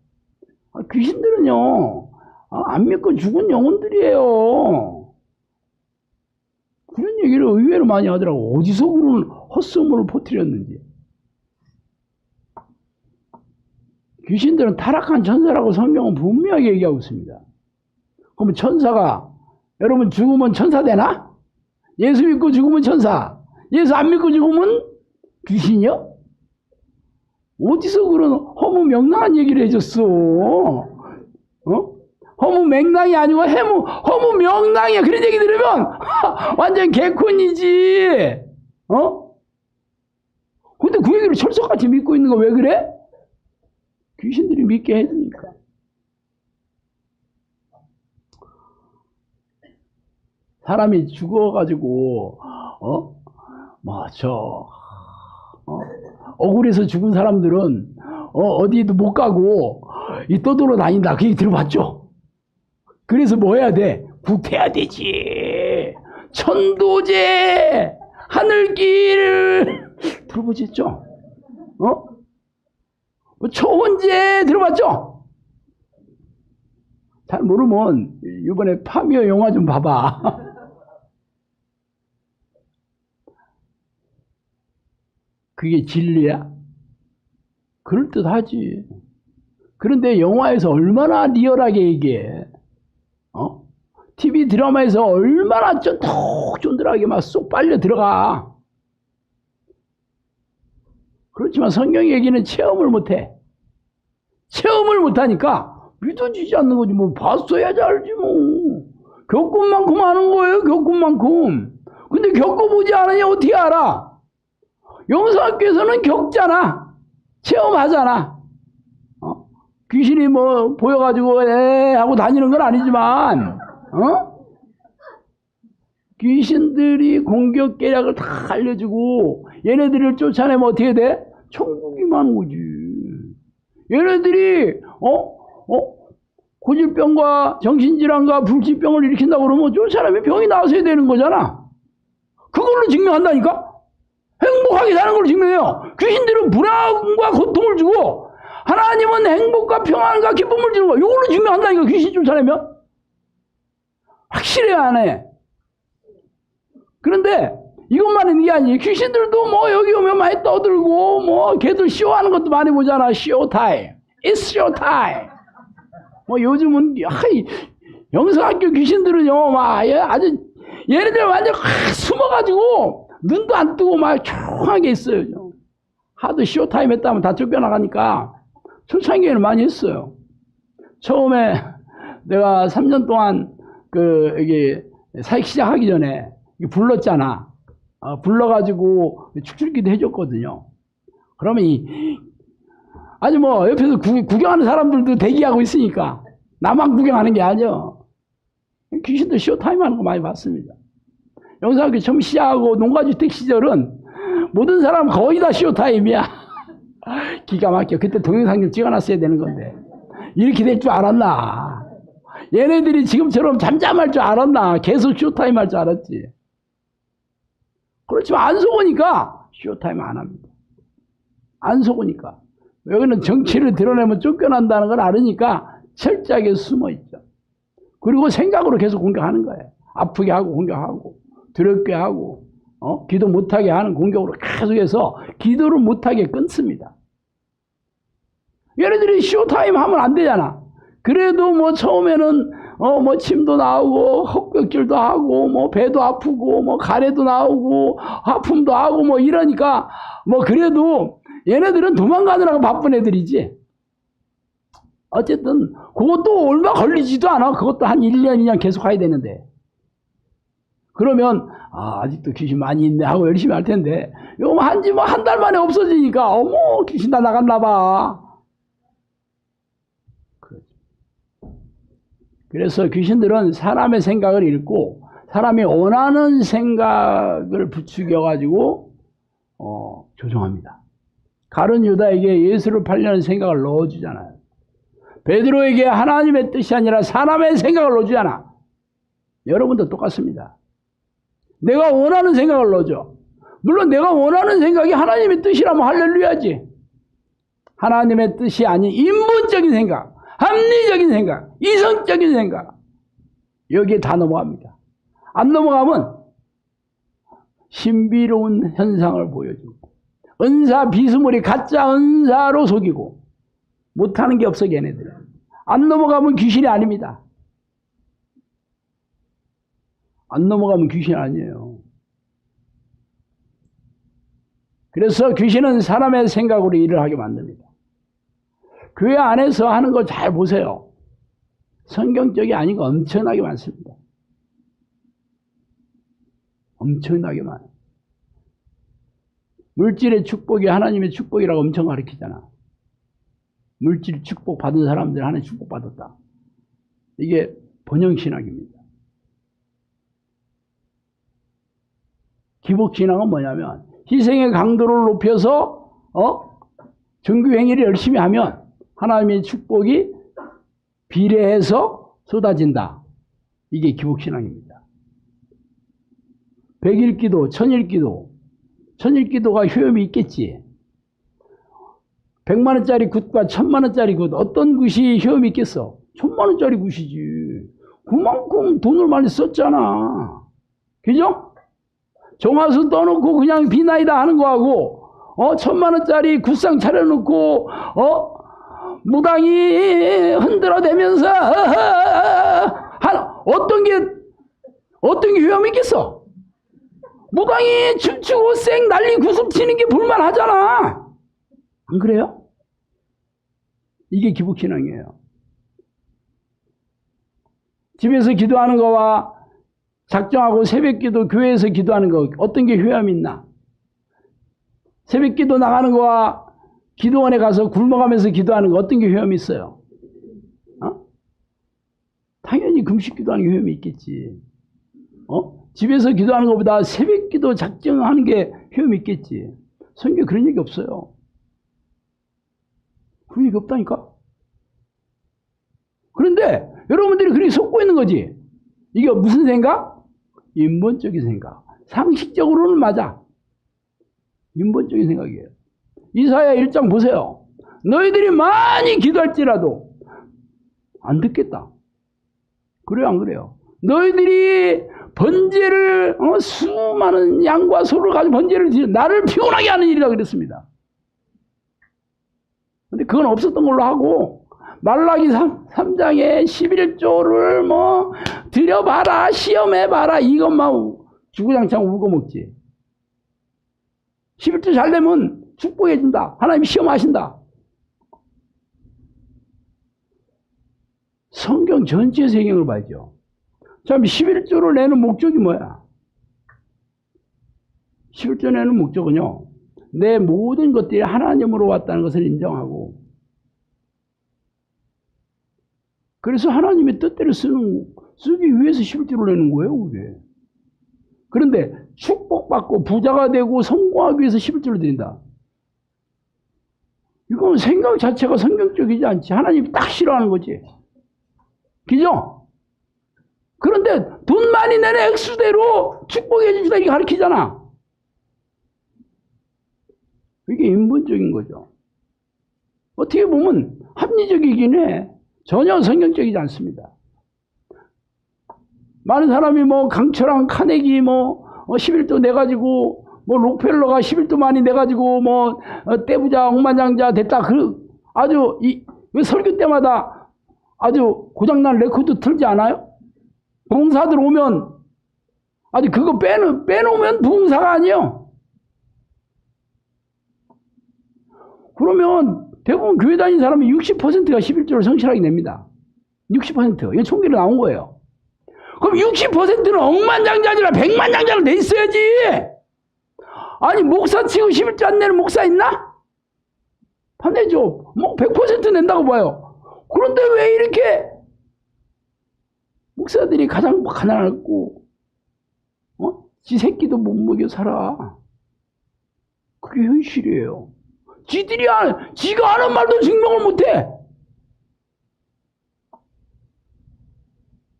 귀신들은요 안 믿고 죽은 영혼들이에요. 그런 얘기를 의외로 많이 하더라고. 어디서 그런 헛소문을 퍼뜨렸는지. 귀신들은 타락한 천사라고 성경은 분명하게 얘기하고 있습니다. 그러면 천사가, 여러분 죽으면 천사 되나? 예수 믿고 죽으면 천사, 예수 안 믿고 죽으면 귀신이요? 어디서 그런 허무맹랑한 얘기를 해줬어? 허무맹랑이 아니고 허무명랑이야. 그런 얘기 들으면 완전 개콘이지. 근데 그 얘기를 철석같이 믿고 있는 거 왜 그래? 귀신들이 믿게 해주니까. 사람이 죽어가지고 억울해서 죽은 사람들은 어디도 못 가고 이 떠돌아 다닌다. 그 얘기 들어봤죠? 그래서 뭐 해야 돼? 구태야 되지. 천도제, 하늘길 들어보셨죠? 초혼제 들어봤죠? 잘 모르면 이번에 파미어 영화 좀 봐봐. 그게 진리야? 그럴듯하지. 그런데 영화에서 얼마나 리얼하게 얘기해. TV 드라마에서 얼마나 쫀득쫀득하게 막 쏙 빨려 들어가. 그렇지만 성경 얘기는 체험을 못해. 체험을 못하니까 믿어지지 않는 거지. 뭐 봤어야지 알지 뭐. 겪은 만큼 아는 거예요. 겪은 만큼. 근데 겪어보지 않으냐 어떻게 알아? 영성학교에서는 겪잖아. 체험하잖아. 귀신이 뭐 보여가지고 하고 다니는 건 아니지만 귀신들이 공격 계략을 다 알려주고 얘네들을 쫓아내면 어떻게 돼? 천국이 많은 거지. 얘네들이 고질병과 정신질환과 불치병을 일으킨다고 그러면 쫓아내면 병이 나서야 되는 거잖아. 그걸로 증명한다니까? 행복하게 사는 걸로 증명해요. 귀신들은 불안과 고통을 주고 하나님은 행복과 평안과 기쁨을 주는 거야. 이걸로 증명한다니까. 귀신 쫓아내면 확실해 안 해? 그런데 이것만 있는 게 아니에요. 귀신들도 뭐 여기 오면 많이 떠들고 뭐 걔들 쇼하는 것도 많이 보잖아. 쇼 타임. It's your time. 뭐 요즘은 영성학교 귀신들은요, 막 아주 얘네들 완전 숨어가지고 눈도 안 뜨고 막 조용하게 있어요. 하도 쇼타임 했다면 다 쫓겨나가니까 초창기에는 많이 했어요. 처음에 내가 3년 동안 여기 사역 시작하기 전에 불렀잖아. 불러가지고 축출기도 해줬거든요. 그러면 아주 뭐 옆에서 구경하는 사람들도 대기하고 있으니까 나만 구경하는 게 아니야. 귀신들 쇼타임 하는 거 많이 봤습니다. 영상학교 처음 시작하고 농가주택 시절은 모든 사람 거의 다 쇼타임이야. 기가 막혀. 그때 동영상 좀 찍어놨어야 되는 건데 이렇게 될 줄 알았나. 얘네들이 지금처럼 잠잠할 줄 알았나. 계속 쇼타임 할 줄 알았지. 그렇지만 안 속으니까 쇼타임 안 합니다. 안 속으니까. 여기는 정치를 드러내면 쫓겨난다는 걸 알으니까 철저하게 숨어 있죠. 그리고 생각으로 계속 공격하는 거예요. 아프게 하고 공격하고 두렵게 하고 기도 못하게 하는 공격으로 계속해서 기도를 못하게 끊습니다. 얘네들이 쇼타임 하면 안 되잖아. 그래도 뭐 처음에는 뭐 침도 나오고 헛벽질도 하고 뭐 배도 아프고 뭐 가래도 나오고 하품도 하고 뭐 이러니까 뭐 그래도 얘네들은 도망가느라고 바쁜 애들이지. 어쨌든 그것도 얼마 걸리지도 않아. 그것도 한 1년, 2년 계속 가야 되는데. 그러면 아직도 귀신 많이 있네 하고 열심히 할 텐데 요거 한지 뭐 한 달 만에 없어지니까 어머 귀신 다 나갔나 봐. 그래서 귀신들은 사람의 생각을 읽고 사람이 원하는 생각을 부추겨 가지고 조종합니다. 가룟 유다에게 예수를 팔려는 생각을 넣어주잖아요. 베드로에게 하나님의 뜻이 아니라 사람의 생각을 넣어주잖아. 여러분도 똑같습니다. 내가 원하는 생각을 넣어줘. 물론 내가 원하는 생각이 하나님의 뜻이라면 할렐루야지. 하나님의 뜻이 아닌 인본적인 생각, 합리적인 생각, 이성적인 생각, 여기에 다 넘어갑니다. 안 넘어가면 신비로운 현상을 보여주고 은사 비스무리 가짜 은사로 속이고 못하는 게 없어 걔네들은. 안 넘어가면 귀신이 아닙니다. 안 넘어가면 귀신 아니에요. 그래서 귀신은 사람의 생각으로 일을 하게 만듭니다. 교회 안에서 하는 거 잘 보세요. 성경적이 아닌 거 엄청나게 많습니다. 엄청나게 많아요. 물질의 축복이 하나님의 축복이라고 엄청 가르치잖아. 물질 축복 받은 사람들 하나님 축복 받았다. 이게 번영신학입니다. 기복신앙은 뭐냐면 희생의 강도를 높여서 정규행위를 열심히 하면 하나님의 축복이 비례해서 쏟아진다. 이게 기복신앙입니다. 100일기도, 1000일기도, 1000일기도가 효험이 있겠지. 100만원짜리 굿과 1000만원짜리 굿, 어떤 굿이 효험이 있겠어? 1000만원짜리 굿이지. 그만큼 돈을 많이 썼잖아. 그죠? 종아수 떠놓고 그냥 비나이다 하는 거하고 1000만원짜리 굿상 차려놓고 무당이 흔들어대면서 어떤 게 효험이 있겠어? 무당이 춤추고 쌩 난리 구슬 치는 게 볼만하잖아. 안 그래요? 이게 기복신앙이에요. 집에서 기도하는 거와 작정하고 새벽기도 교회에서 기도하는 거 어떤 게 효험이 있나? 새벽기도 나가는 거와 기도원에 가서 굶어가면서 기도하는 거 어떤 게 효험이 있어요? 당연히 금식 기도하는 게 효험이 있겠지. 집에서 기도하는 것보다 새벽기도 작정하는 게 효험이 있겠지. 성경에 그런 얘기 없어요. 그런 얘기 없다니까. 그런데 여러분들이 그렇게 속고 있는 거지. 이게 무슨 생각? 인본적인 생각. 상식적으로는 맞아. 인본적인 생각이에요. 이사야 1장 보세요. 너희들이 많이 기도할지라도 안 듣겠다. 그래요, 안 그래요? 너희들이 번제를 수많은 양과 소를 가지고 번제를 드려 나를 피곤하게 하는 일이라 그랬습니다. 근데 그건 없었던 걸로 하고, 말라기 3장에 11조를 뭐 들여봐라, 시험해봐라, 이것만 주구장창 울고 먹지. 11조 잘 되면 축복해준다. 하나님이 시험하신다. 성경 전체 성경을 봐야죠. 참 11조를 내는 목적이 뭐야? 11조 내는 목적은요, 내 모든 것들이 하나님으로 왔다는 것을 인정하고, 그래서 하나님의 뜻대로 쓰기 위해서 11조를 내는 거예요, 그게. 그런데 축복받고 부자가 되고 성공하기 위해서 11조를 드린다. 이건 생각 자체가 성경적이지 않지. 하나님이 딱 싫어하는 거지. 그죠? 그런데 돈 많이 내는 액수대로 축복해 주시다 이렇게 가르치잖아. 이게 인본적인 거죠. 어떻게 보면 합리적이긴 해. 전혀 성경적이지 않습니다. 많은 사람이 뭐 강철왕 카네기 뭐 11조 내가지고 뭐 록펠러가 11조 많이 내가지고 뭐 떼부자 억만장자 됐다. 아주 왜 설교 때마다 아주 고장난 레코드 틀지 않아요? 부흥사들 오면 아주 그거 빼놓으면 부흥사가 아니에요. 그러면 대부분 교회 다니는 사람이 60%가 11조를 성실하게 냅니다. 60%. 이거 총계로 나온 거예요. 그럼 60%는 억만장자지라 100만장자를 내 있어야지. 아니 목사 치고 11조 안 내는 목사 있나? 다 내죠. 뭐 100% 낸다고 봐요. 그런데 왜 이렇게 목사들이 가장 가난하고 지 새끼도 못 먹여 살아. 그게 현실이에요. 지가 하는 말도 증명을 못해.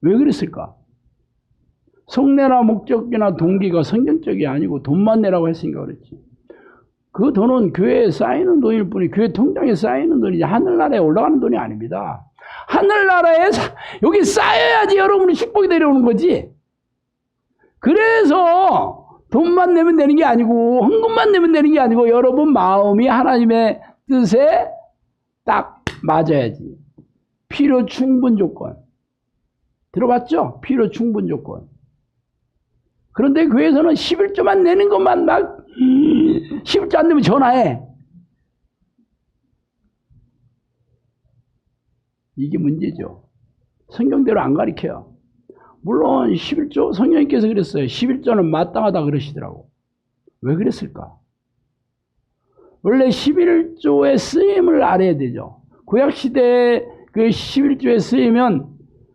왜 그랬을까? 속내나 목적이나 동기가 성경적이 아니고 돈만 내라고 했으니까 그렇지. 그 돈은 교회에 쌓이는 돈일 뿐이 교회 통장에 쌓이는 돈이지 하늘나라에 올라가는 돈이 아닙니다. 하늘나라에 여기 쌓여야지 여러분이 축복이 내려오는 거지. 그래서 돈만 내면 되는 게 아니고 헌금만 내면 되는 게 아니고 여러분 마음이 하나님의 뜻에 딱 맞아야지. 필요 충분 조건. 들어봤죠? 필요 충분 조건. 그런데 교회에서는 11조만 내는 것만 막 11조 안 내면 전화해. 이게 문제죠. 성경대로 안 가르쳐요. 물론 11조 성령님께서 그랬어요. 11조는 마땅하다 그러시더라고. 왜 그랬을까? 원래 11조의 쓰임을 알아야 되죠. 구약시대에 그 11조의 쓰임은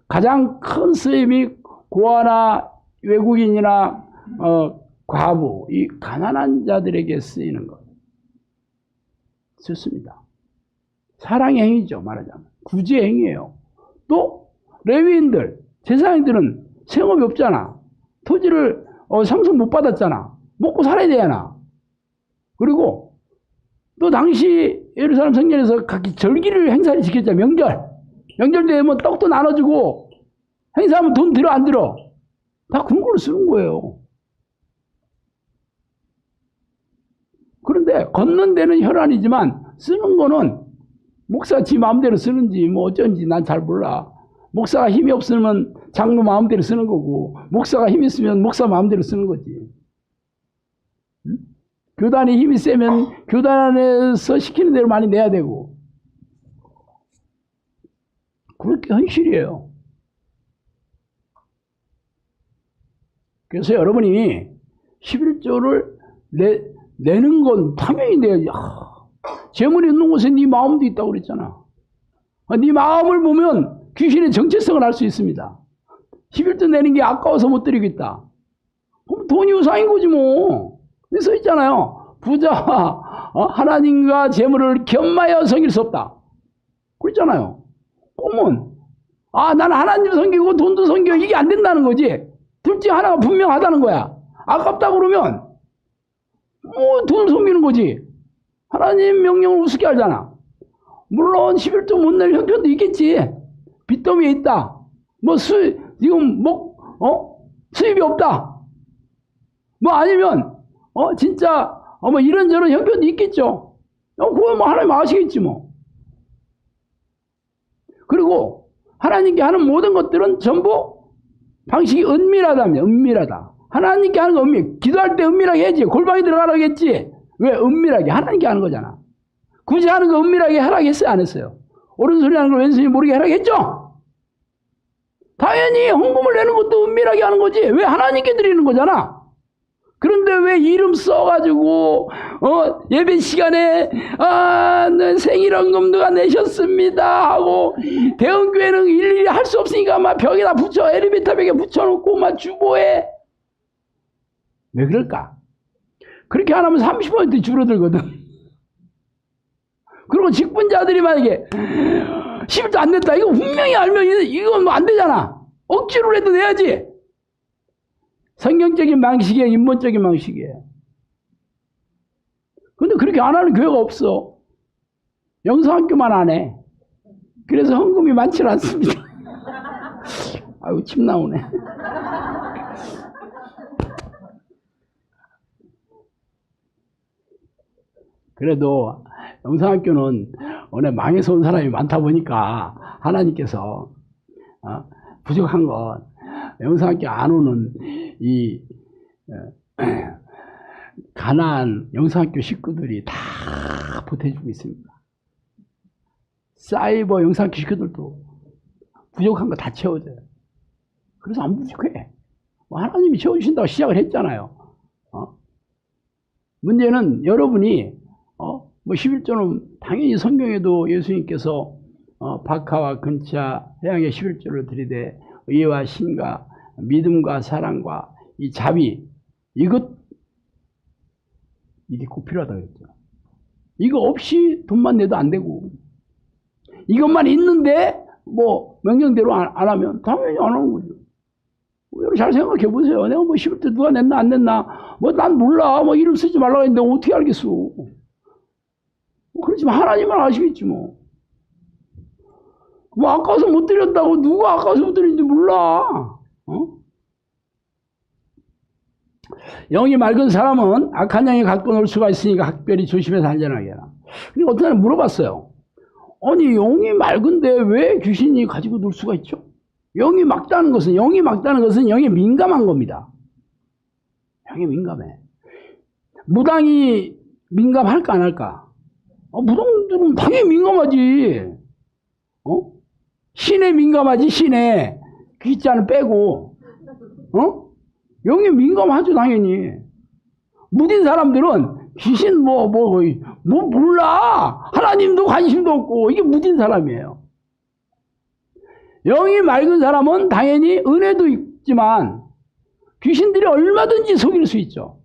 가장 큰 쓰임이 고아나 외국인이나 과부, 이 가난한 자들에게 쓰이는 것. 좋습니다. 사랑의 행위죠, 말하자면. 구제의 행위예요. 또 레위인들, 제사장들은 생업이 없잖아. 토지를 상속 못 받았잖아. 먹고 살아야 되잖아. 그리고 또 당시 예루살렘 성전에서 각기 절기를 행사를 지켰잖아. 명절 되면 떡도 나눠주고 행사하면 돈 들어 안 들어? 다 그런 걸 쓰는 거예요. 그런데 걷는 데는 혈안이지만 쓰는 거는 목사가 지 마음대로 쓰는지 뭐 어쩐지 난 잘 몰라. 목사가 힘이 없으면 장로 마음대로 쓰는 거고 목사가 힘이 있으면 목사 마음대로 쓰는 거지. 응? 교단이 힘이 세면 교단에서 시키는 대로 많이 내야 되고. 그렇게 현실이에요. 그래서 여러분이 11조를 내는 건 당연히 내야지. 재물이 있는 곳에 네 마음도 있다고 그랬잖아. 네 마음을 보면 귀신의 정체성을 알 수 있습니다. 11조 내는 게 아까워서 못 드리겠다. 그럼 돈이 우상인 거지 뭐. 써 있잖아요. 부자와 하나님과 재물을 겸하여 섬길 수 없다. 그랬잖아요. 그러면 나는 하나님 섬기고 돈도 섬겨 이게 안 된다는 거지. 둘 중 하나가 분명하다는 거야. 아깝다 그러면 뭐 돈 섬기는 거지. 하나님 명령을 우습게 알잖아. 물론 11조 못 낼 형편도 있겠지. 빚더미에 있다. 뭐 지금 수입이 없다. 뭐 아니면 진짜 뭐 이런저런 형편도 있겠죠. 그건 뭐 하나님 아시겠지 뭐. 그리고 하나님께 하는 모든 것들은 전부 방식이 은밀하다며. 은밀하다. 하나님께 하는 거 기도할 때 은밀하게 해야지. 골방에 들어가라고 했지. 왜? 은밀하게. 하나님께 하는 거잖아. 굳이 하는 거 은밀하게 하라고 했어요? 안 했어요? 옳은 소리 하는 걸 왼손이 모르게 하라고 했죠? 당연히 헌금을 내는 것도 은밀하게 하는 거지. 왜? 하나님께 드리는 거잖아. 그런데 왜 이름 써가지고 예배 시간에 네, 생일헌금 누가 내셨습니다 하고, 대형교회는 일일이 할 수 없으니까 막 벽에다 붙여, 엘리베이터 벽에 붙여놓고 막 주보해. 왜 그럴까? 그렇게 안 하면 30% 줄어들거든. 그리고 직분자들이 만약에 10도 안 냈다, 이거 분명히 알면 이건 뭐 안 되잖아. 억지로라도 내야지. 성경적인 방식이에요, 인본적인 방식이에요. 근데 그렇게 안 하는 교회가 없어. 영성학교만 안 해. 그래서 헌금이 많지 않습니다. 아유, 침 나오네. 그래도 영성학교는 워낙 망해서 온 사람이 많다 보니까 하나님께서 부족한 건 영성학교 안 오는 이 가난한 영성학교 식구들이 다 보태주고 있습니다. 사이버 영성학교 식구들도 부족한 거 다 채워줘요. 그래서 안 부족해. 하나님이 채워주신다고 시작을 했잖아요. 문제는 여러분이 뭐 11조는 당연히 성경에도 예수님께서 박하와 근차 해양의 11조를 드리되 의와 신과 믿음과 사랑과 이 자비, 이게 꼭 필요하다고 했죠. 이거 없이 돈만 내도 안 되고, 이것만 있는데 뭐 명령대로 안 하면 당연히 안 하는 거죠. 여러분 잘 생각해 보세요. 내가 뭐 11조 누가 냈나 안 냈나, 뭐 난 몰라. 뭐 이름 쓰지 말라고 했는데 어떻게 알겠어. 그렇지만 하나님은 아시겠지 뭐. 뭐 아까워서 못 드렸다고, 누가 아까워서 못 드렸는지 몰라. 영이 맑은 사람은 악한 영이 갖고 놀 수가 있으니까 각별히 조심해서 안전하게 해라. 그러니까 어떤 사람이 물어봤어요. 아니, 영이 맑은데 왜 귀신이 가지고 놀 수가 있죠? 영이 맑다는 것은 영이 민감한 겁니다. 영이 민감해. 무당이 민감할까 안 할까? 무당들은 당연히 민감하지. 신에 민감하지, 신에. 귀자는 빼고. 영이 민감하죠, 당연히. 무딘 사람들은 귀신 뭐 몰라. 하나님도 관심도 없고, 이게 무딘 사람이에요. 영이 맑은 사람은 당연히 은혜도 있지만 귀신들이 얼마든지 속일 수 있죠.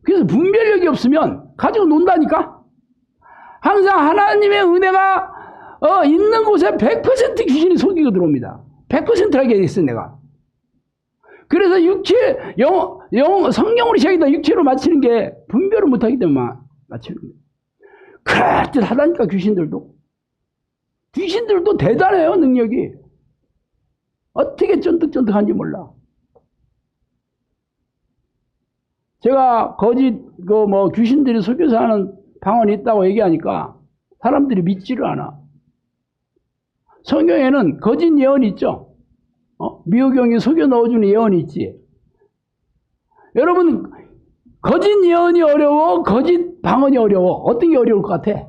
그래서 분별력이 없으면 가지고 논다니까. 항상 하나님의 은혜가 있는 곳에 100% 귀신이 속이고 들어옵니다. 100%라게 했어 내가. 그래서 성령으로 시작했다 육체로 마치는 게 분별을 못하기 때문에 마치는 거예요. 그럴듯하다니까. 귀신들도 대단해요, 능력이. 어떻게 쫀득쫀득한지 몰라. 제가 거짓 귀신들이 속여서 하는 방언이 있다고 얘기하니까 사람들이 믿지를 않아. 성경에는 거짓 예언이 있죠. 미호경이 속여 넣어주는 예언이 있지. 여러분, 거짓 예언이 어려워? 거짓 방언이 어려워? 어떤 게 어려울 것 같아? 에?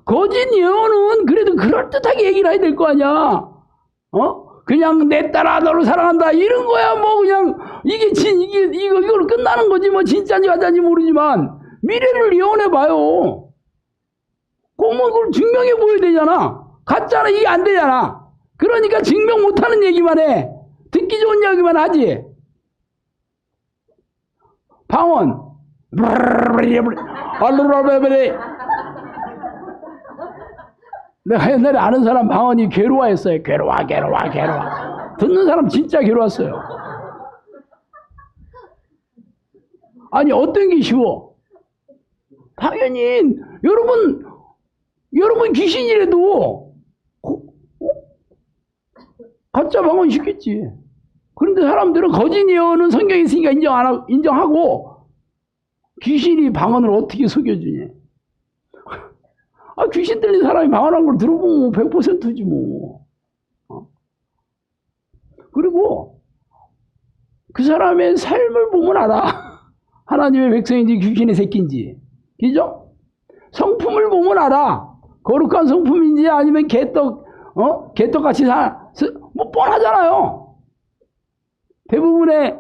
거짓 예언은 그래도 그럴듯하게 얘기를 해야 될 거 아니야. 그냥 내 딸아 너를 사랑한다 이런 거야. 뭐 그냥 이걸로 끝나는 거지. 뭐 진짜인지 가짜인지 모르지만 미래를 예언해 봐요. 꼭 뭐 그걸 증명해 보여야 되잖아. 가짜는 이게 안 되잖아. 그러니까 증명 못하는 얘기만 해. 듣기 좋은 얘기만 하지. 방언. 내가 옛날에 아는 사람 방언이 괴로워했어요. 괴로워. 듣는 사람 진짜 괴로웠어요. 아니, 어떤 게 쉬워? 당연히 여러분 귀신이라도 가짜 방언 쉽겠지. 그런데 사람들은 거짓 예언은 성경에 있으니까 인정하고 귀신이 방언을 어떻게 속여주냐. 귀신 들린 사람이 방언한 걸 들어보면 100%지 뭐. 그리고 그 사람의 삶을 보면 알아. 하나님의 백성인지 귀신의 새끼인지. 그죠? 성품을 보면 알아. 거룩한 성품인지 아니면 개떡같이 뭐 뻔하잖아요. 대부분의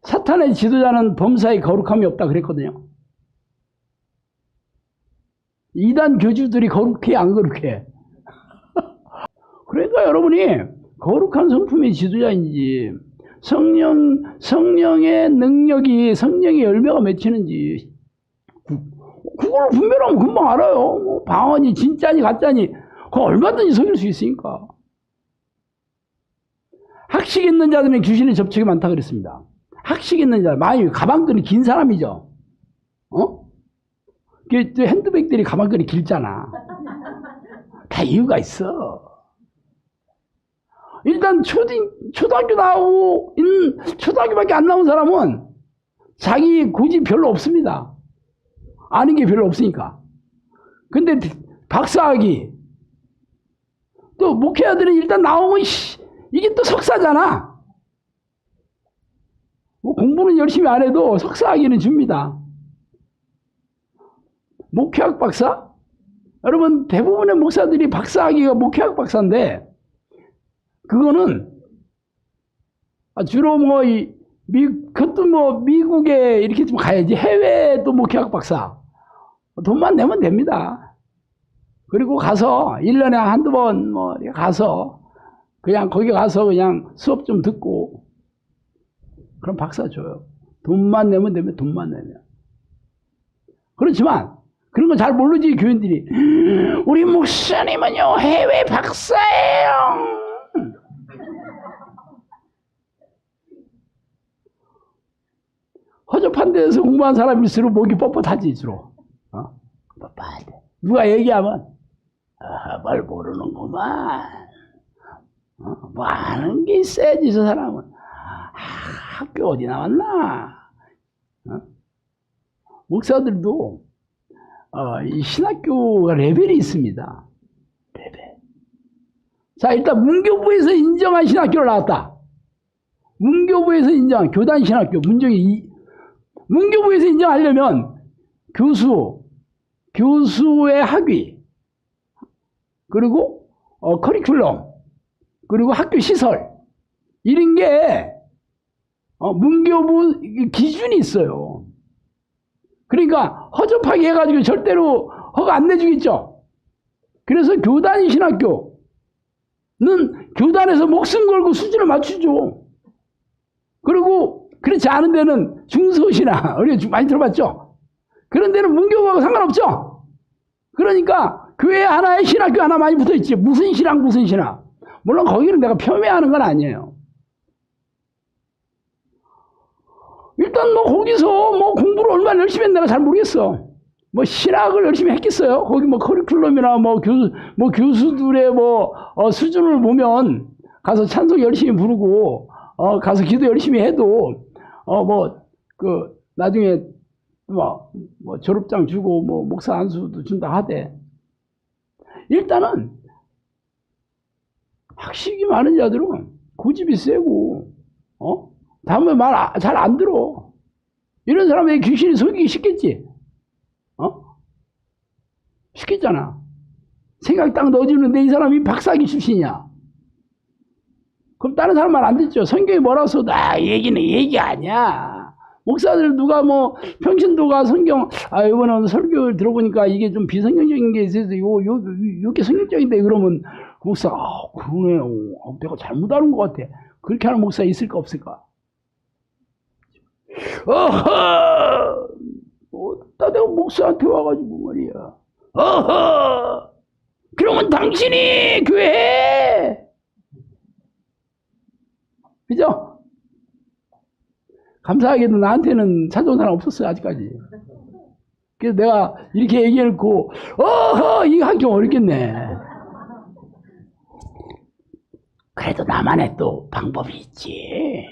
사탄의 지도자는 범사에 거룩함이 없다 그랬거든요. 이단 교주들이 거룩해 안 거룩해? 그러니까 여러분이 거룩한 성품의 지도자인지 성령의 능력이 성령의 열매가 맺히는지 그걸 분별하면 금방 알아요. 뭐 방언이 진짜니 가짜니 그거 얼마든지 속일 수 있으니까. 학식 있는 자들은 귀신의 접촉이 많다 그랬습니다. 학식 있는 자, 많이 가방끈이 긴 사람이죠. 핸드백들이 가방끈이 길잖아. 다 이유가 있어. 일단 초등학교 나오고 초등학교밖에 안 나온 사람은 자기 고집 별로 없습니다. 아는 게 별로 없으니까. 근데 박사학위 또 목회자들은 일단 나오면 이게 또 석사잖아. 뭐 공부는 열심히 안 해도 석사학위는 줍니다. 목회학 박사? 여러분 대부분의 목사들이 박사학위가 목회학 박사인데 그거는 주로 뭐 그것도 뭐 미국에 이렇게 좀 가야지. 해외에 또 목회학 박사 돈만 내면 됩니다. 그리고 가서 1년에 한두 번 뭐 가서 그냥 거기 가서 그냥 수업 좀 듣고 그럼 박사 줘요. 돈만 내면 되면 돈만 내면. 그렇지만 그런 거 잘 모르지 교인들이. 우리 목사님은요 해외 박사예요. 허접한 데서 공부한 사람일수록 목이 뻣뻣하지 주로. 뻣뻣해. 누가 얘기하면 뭘 모르는구만. 뭐 아는 게 있어야지 저 사람은. 학교 어디 나왔나. 목사들도 이 신학교가 레벨이 있습니다. 레벨. 자 일단 문교부에서 인정한 신학교를 나왔다. 문교부에서 인정한 교단 신학교 문교부에서 인정하려면 교수의 학위, 그리고 커리큘럼, 그리고 학교 시설 이런 게 문교부 기준이 있어요. 그러니까 허접하게 해가지고 절대로 허가 안 내주겠죠. 그래서 교단 신학교는 교단에서 목숨 걸고 수준을 맞추죠. 그리고 그렇지 않은 데는 중소시나 우리가 많이 들어봤죠. 그런 데는 문교부하고 상관없죠. 그러니까 교회 하나에 신학교 하나 많이 붙어있지. 무슨 신학 무슨 신학. 물론 거기는 내가 폄훼하는 건 아니에요. 일단 뭐 거기서 뭐 공부를 얼마나 열심히 했나 내가 잘 모르겠어. 뭐 신학을 열심히 했겠어요. 거기 뭐 커리큘럼이나 뭐 교수들의 수준을 보면 가서 찬송 열심히 부르고 가서 기도 열심히 해도 나중에 뭐 졸업장 주고 뭐 목사 안수도 준다 하대. 일단은 학식이 많은 자들은 고집이 세고 다음에 말 잘 안 들어. 이런 사람에게 귀신이 속이기 쉽겠지. 쉽겠잖아. 생각 딱 넣어주는데 이 사람이 박사학위 출신이야. 그럼 다른 사람 말 안 듣죠. 성경이 뭐라고 써도 얘기는 얘기 아니야. 목사들 누가 뭐 평신도가 성경 이번에 설교를 들어보니까 이게 좀 비성경적인 게 있어서 요게 성경적인데 그러면 목사 그러네. 내가 잘못 알은 것 같아. 그렇게 하는 목사 있을까 없을까? 어따 내가 목사한테 와가지고 말이야. 그러면 당신이 교회해. 그죠? 감사하게도 나한테는 찾아온 사람 없었어요 아직까지. 그래서 내가 이렇게 얘기해놓고 이거 하기 어렵겠네. 그래도 나만의 또 방법이 있지.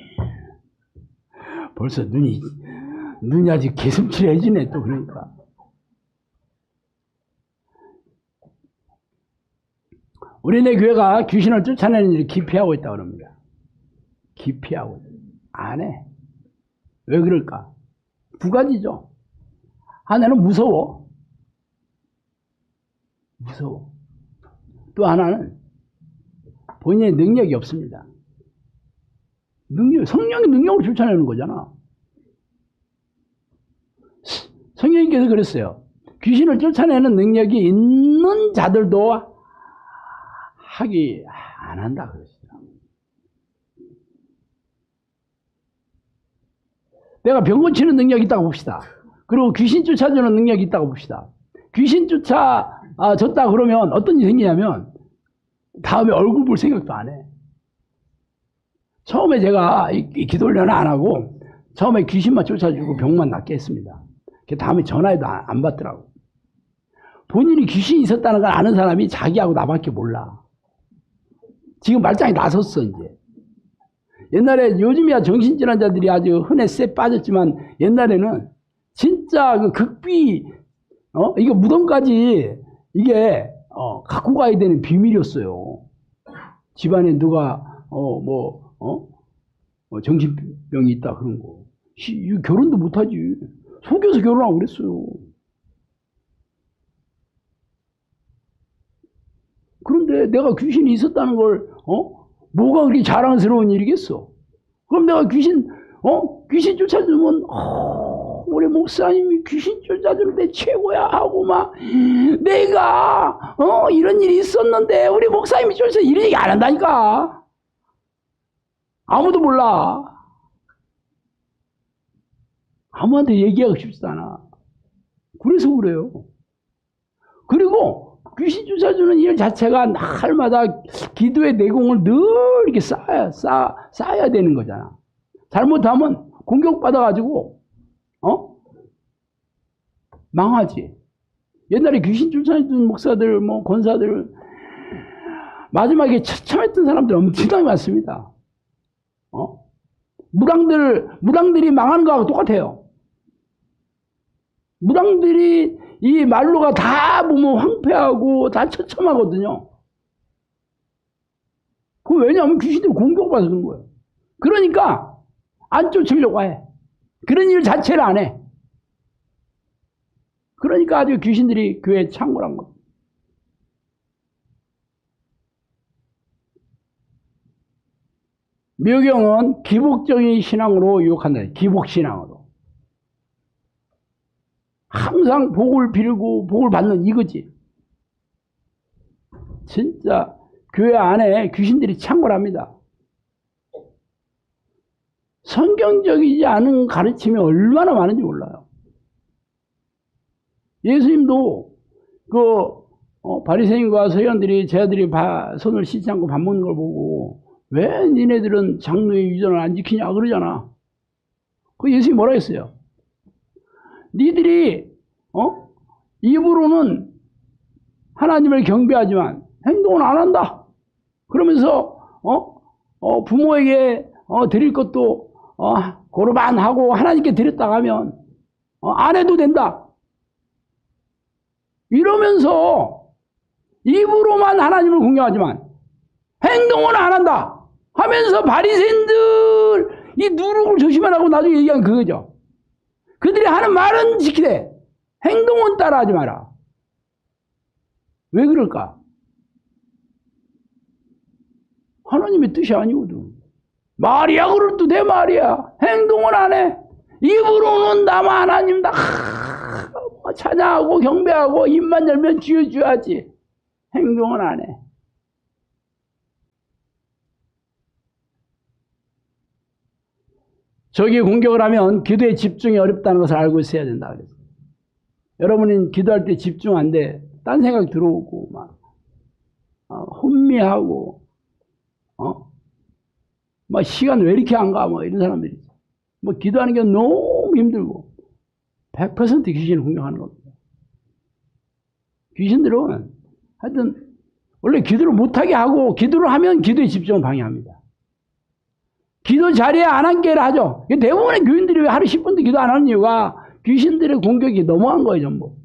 벌써 눈이 아직 개슴츠레해지네 또. 그러니까 우리네 교회가 귀신을 쫓아내는 일을 기피하고 있다고 합니다. 기피하고 안 해. 왜 그럴까? 두 가지죠. 하나는 무서워. 무서워. 또 하나는 본인의 능력이 없습니다. 성령의 능력으로 쫓아내는 거잖아. 성령님께서 그랬어요. 귀신을 쫓아내는 능력이 있는 자들도 하기 안 한다 그러시더라고요. 내가 병 고치는 능력이 있다고 봅시다. 그리고 귀신 쫓아주는 능력이 있다고 봅시다. 귀신 쫓아졌다 그러면 어떤 일이 생기냐면 다음에 얼굴 볼 생각도 안 해. 처음에 제가 이 기도 훈련을 안 하고 처음에 귀신만 쫓아주고 병만 낫게 했습니다. 다음에 전화해도 안 받더라고. 본인이 귀신이 있었다는 걸 아는 사람이 자기하고 나밖에 몰라. 지금 말짱이 나섰어 이제. 옛날에 요즘이야 정신질환자들이 아주 흔해 쎄 빠졌지만 옛날에는 진짜 그 극비 이거 무덤까지 이게 갖고 가야 되는 비밀이었어요. 집안에 누가 정신병이 있다 그런 거. 결혼도 못하지. 속여서 결혼하고 그랬어요. 그런데 내가 귀신이 있었다는 걸 뭐가 그렇게 자랑스러운 일이겠어? 그럼 내가 귀신 쫓아주면 우리 목사님이 귀신 쫓아주는데 최고야 하고 막 내가 이런 일이 있었는데 우리 목사님이 쫓아서 이런 얘기 안 한다니까. 아무도 몰라. 아무한테 얘기하고 싶지도 않아. 그래서 그래요. 그리고 귀신 쫓아주는 일 자체가 날마다 기도의 내공을 늘 이렇게 쌓아야 되는 거잖아. 잘못하면 공격받아가지고, 망하지. 옛날에 귀신 쫓아주는 목사들, 권사들, 마지막에 처참했던 사람들 엄청나게 많습니다. 무당들이 망하는 거하고 똑같아요. 무당들이 이 말로가 다 보면 황폐하고 다 처참하거든요. 왜냐하면 귀신들이 공격받아서 그런 거예요. 그러니까 안 쫓으려고 해. 그런 일 자체를 안 해. 그러니까 아주 귀신들이 교회에 창궐한 거예요. 묘경은 기복적인 신앙으로 유혹한다. 기복신앙으로. 항상 복을 빌고 복을 받는 이거지. 진짜 교회 안에 귀신들이 창궐합니다. 성경적이지 않은 가르침이 얼마나 많은지 몰라요. 예수님도 바리새인과 서기관들이 쟤들이 손을 씻지 않고 밥 먹는 걸 보고 왜 니네들은 장로의 유전을 안 지키냐 그러잖아. 그 예수님이 뭐라 했어요? 니들이 입으로는 하나님을 경배하지만 행동은 안 한다. 그러면서 부모에게 드릴 것도 고르반 하고 하나님께 드렸다 하면 안 해도 된다. 이러면서 입으로만 하나님을 공경하지만 행동은 안 한다 하면서 바리새인들 이 누룩을 조심하라고 나중에 얘기한 그거죠. 그들이 하는 말은 지키되 행동은 따라하지 마라. 왜 그럴까? 하나님의 뜻이 아니거든. 말이야 그래도 내 말이야. 행동은 안 해. 입으로는 나만 하나님 다 찬양하고 경배하고 입만 열면 주여주야지. 행동은 안 해. 적이 공격을 하면 기도에 집중이 어렵다는 것을 알고 있어야 된다 그랬어요. 여러분은 기도할 때 집중 안 돼. 딴 생각 들어오고 막 혼미하고 막 시간 왜 이렇게 안 가? 뭐 이런 사람들이 있어. 뭐 기도하는 게 너무 힘들고 100% 귀신을 공격하는 겁니다. 귀신들은 하여튼 원래 기도를 못하게 하고 기도를 하면 기도에 집중을 방해합니다. 기도 자리에 안 앉게를 하죠. 대부분의 교인들이 왜 하루 10분도 기도 안 하는 이유가 귀신들의 공격이 넘어간 거예요, 전부.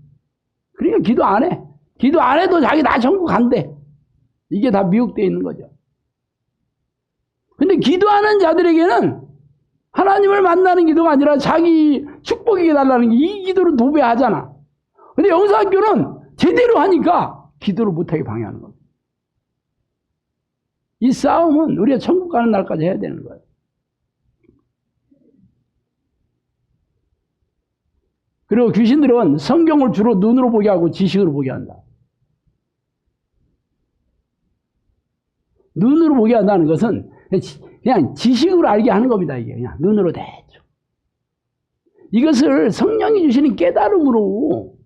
그러니까 기도 안 해. 기도 안 해도 자기 나 천국 간대. 이게 다 미혹되어 있는 거죠. 근데 기도하는 자들에게는 하나님을 만나는 기도가 아니라 자기 축복이 달라는 게 이 기도를 도배하잖아. 근데 영성학교는 제대로 하니까 기도를 못하게 방해하는 거예요. 이 싸움은 우리가 천국 가는 날까지 해야 되는 거예요. 그리고 귀신들은 성경을 주로 눈으로 보게 하고 지식으로 보게 한다. 눈으로 보게 한다는 것은 그냥 지식으로 알게 하는 겁니다. 이게 그냥 눈으로 대충. 이것을 성령이 주시는 깨달음으로,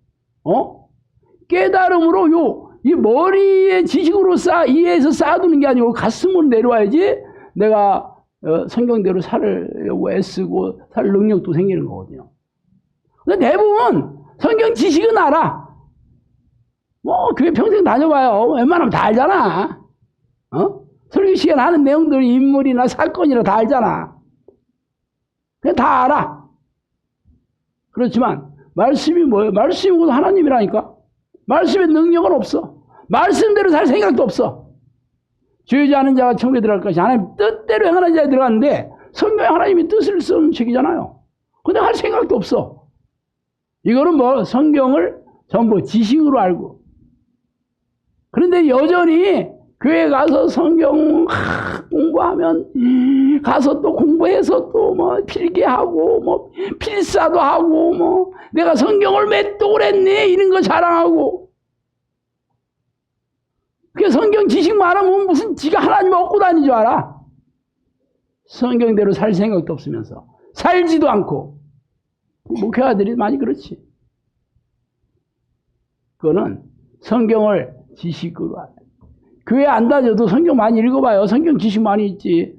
깨달음으로 이 머리에 지식으로 이해해서 쌓아두는 게 아니고 가슴으로 내려와야지 내가 성경대로 살려고 애쓰고 살 능력도 생기는 거거든요. 근데 대부분 성경 지식은 알아. 뭐 교회 평생 다녀봐요. 웬만하면 다 알잖아. 설교 시간 하는 내용들, 인물이나 사건이나 다 알잖아. 그냥 다 알아. 그렇지만 말씀이 뭐예요? 말씀이 하나님이라니까. 말씀의 능력은 없어. 말씀대로 살 생각도 없어. 죄지 않은 자가 천국에 들어갈 것이 하나님 뜻대로 행하는 자에 들어갔는데 성경에 하나님이 뜻을 쓰는 책이잖아요. 근데 할 생각도 없어. 이거는 뭐 성경을 전부 지식으로 알고. 그런데 여전히 교회 가서 성경 공부하면 가서 또 공부해서 또 뭐 필기하고 뭐 필사도 하고 뭐 내가 성경을 몇 독을 했네 이런 거 자랑하고. 그 성경 지식 많으면 무슨 지가 하나님 얻고 다니는 줄 알아? 성경대로 살 생각도 없으면서 살지도 않고. 목회자들이 많이 그렇지. 그거는 성경을 지식으로 알아. 교회 안 다녀도 성경 많이 읽어봐요. 성경 지식 많이 있지.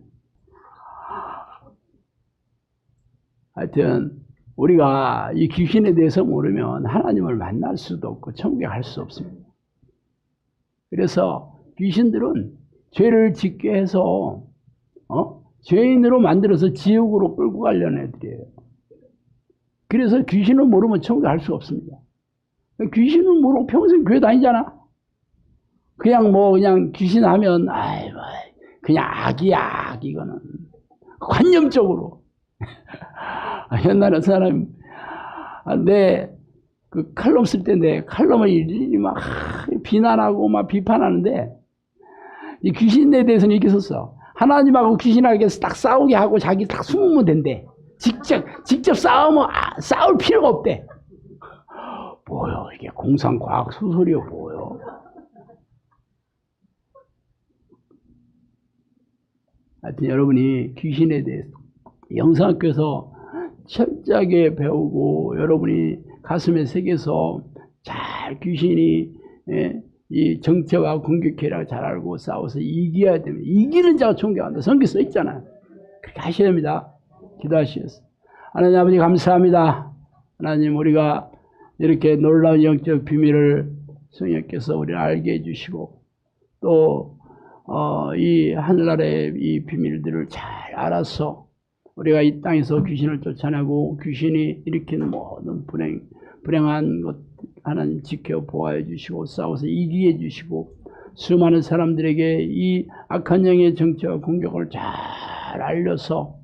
하여튼 우리가 이 귀신에 대해서 모르면 하나님을 만날 수도 없고 천국에 갈 수 없습니다. 그래서 귀신들은 죄를 짓게 해서 죄인으로 만들어서 지옥으로 끌고 가려는 애들이에요. 그래서 귀신을 모르면 천국에 갈 수가 없습니다. 귀신을 모르고 평생 교회 다니잖아. 그냥 귀신 하면 그냥 악이야, 이거는 관념적으로. 옛날에 사람 내 그 칼럼 쓸 때 내 칼럼을 일일이 막 비난하고 막 비판하는데 이 귀신에 대해서는 이렇게 썼어. 하나님하고 귀신하고 딱 싸우게 하고 자기 딱 숨으면 된대. 직접 싸우면 싸울 필요가 없대. 뭐요? 이게 공상과학 소설이요, 뭐요? 하여튼 여러분이 귀신에 대해서 영성학교에서 철저하게 배우고 여러분이 가슴에 새겨서 잘 귀신이 이 정체와 공격해라 잘 알고 싸워서 이겨야 됩니다. 이기는 자가 존경한다. 성경에 써 있잖아요. 그렇게 하셔야 됩니다. 기도하시겠습니다. 하나님 아버지 감사합니다. 하나님 우리가 이렇게 놀라운 영적 비밀을 성령께서 우리를 알게 해주시고 또 이 하늘나라의 이 비밀들을 잘 알아서 우리가 이 땅에서 귀신을 쫓아내고 귀신이 일으키는 모든 불행한 것 하나님 지켜 보호해 주시고 싸워서 이기게 해 주시고 수많은 사람들에게 이 악한 영의 정체와 공격을 잘 알려서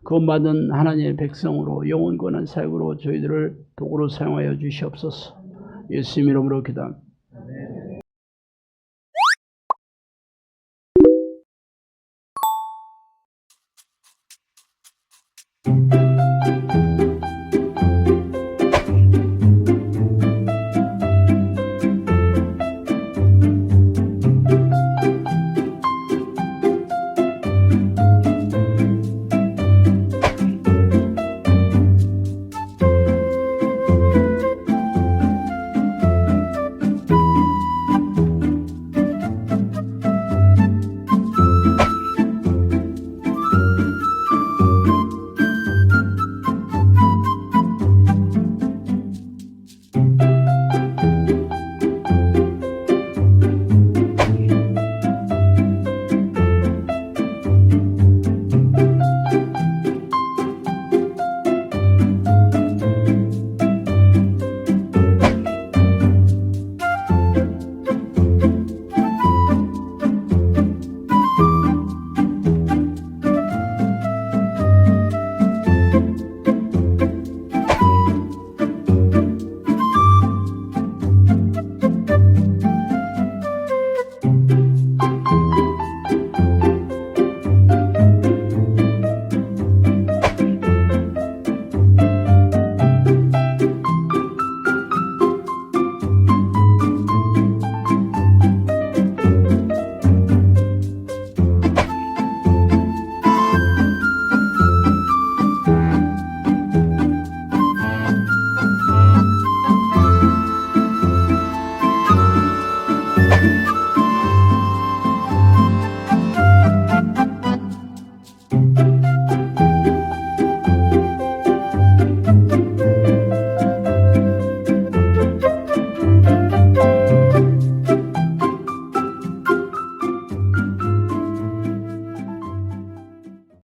구원받은 하나님의 백성으로 영원 권한 사역으로 저희들을 도구로 사용하여 주시옵소서. 예수 이름으로 기도합니다. you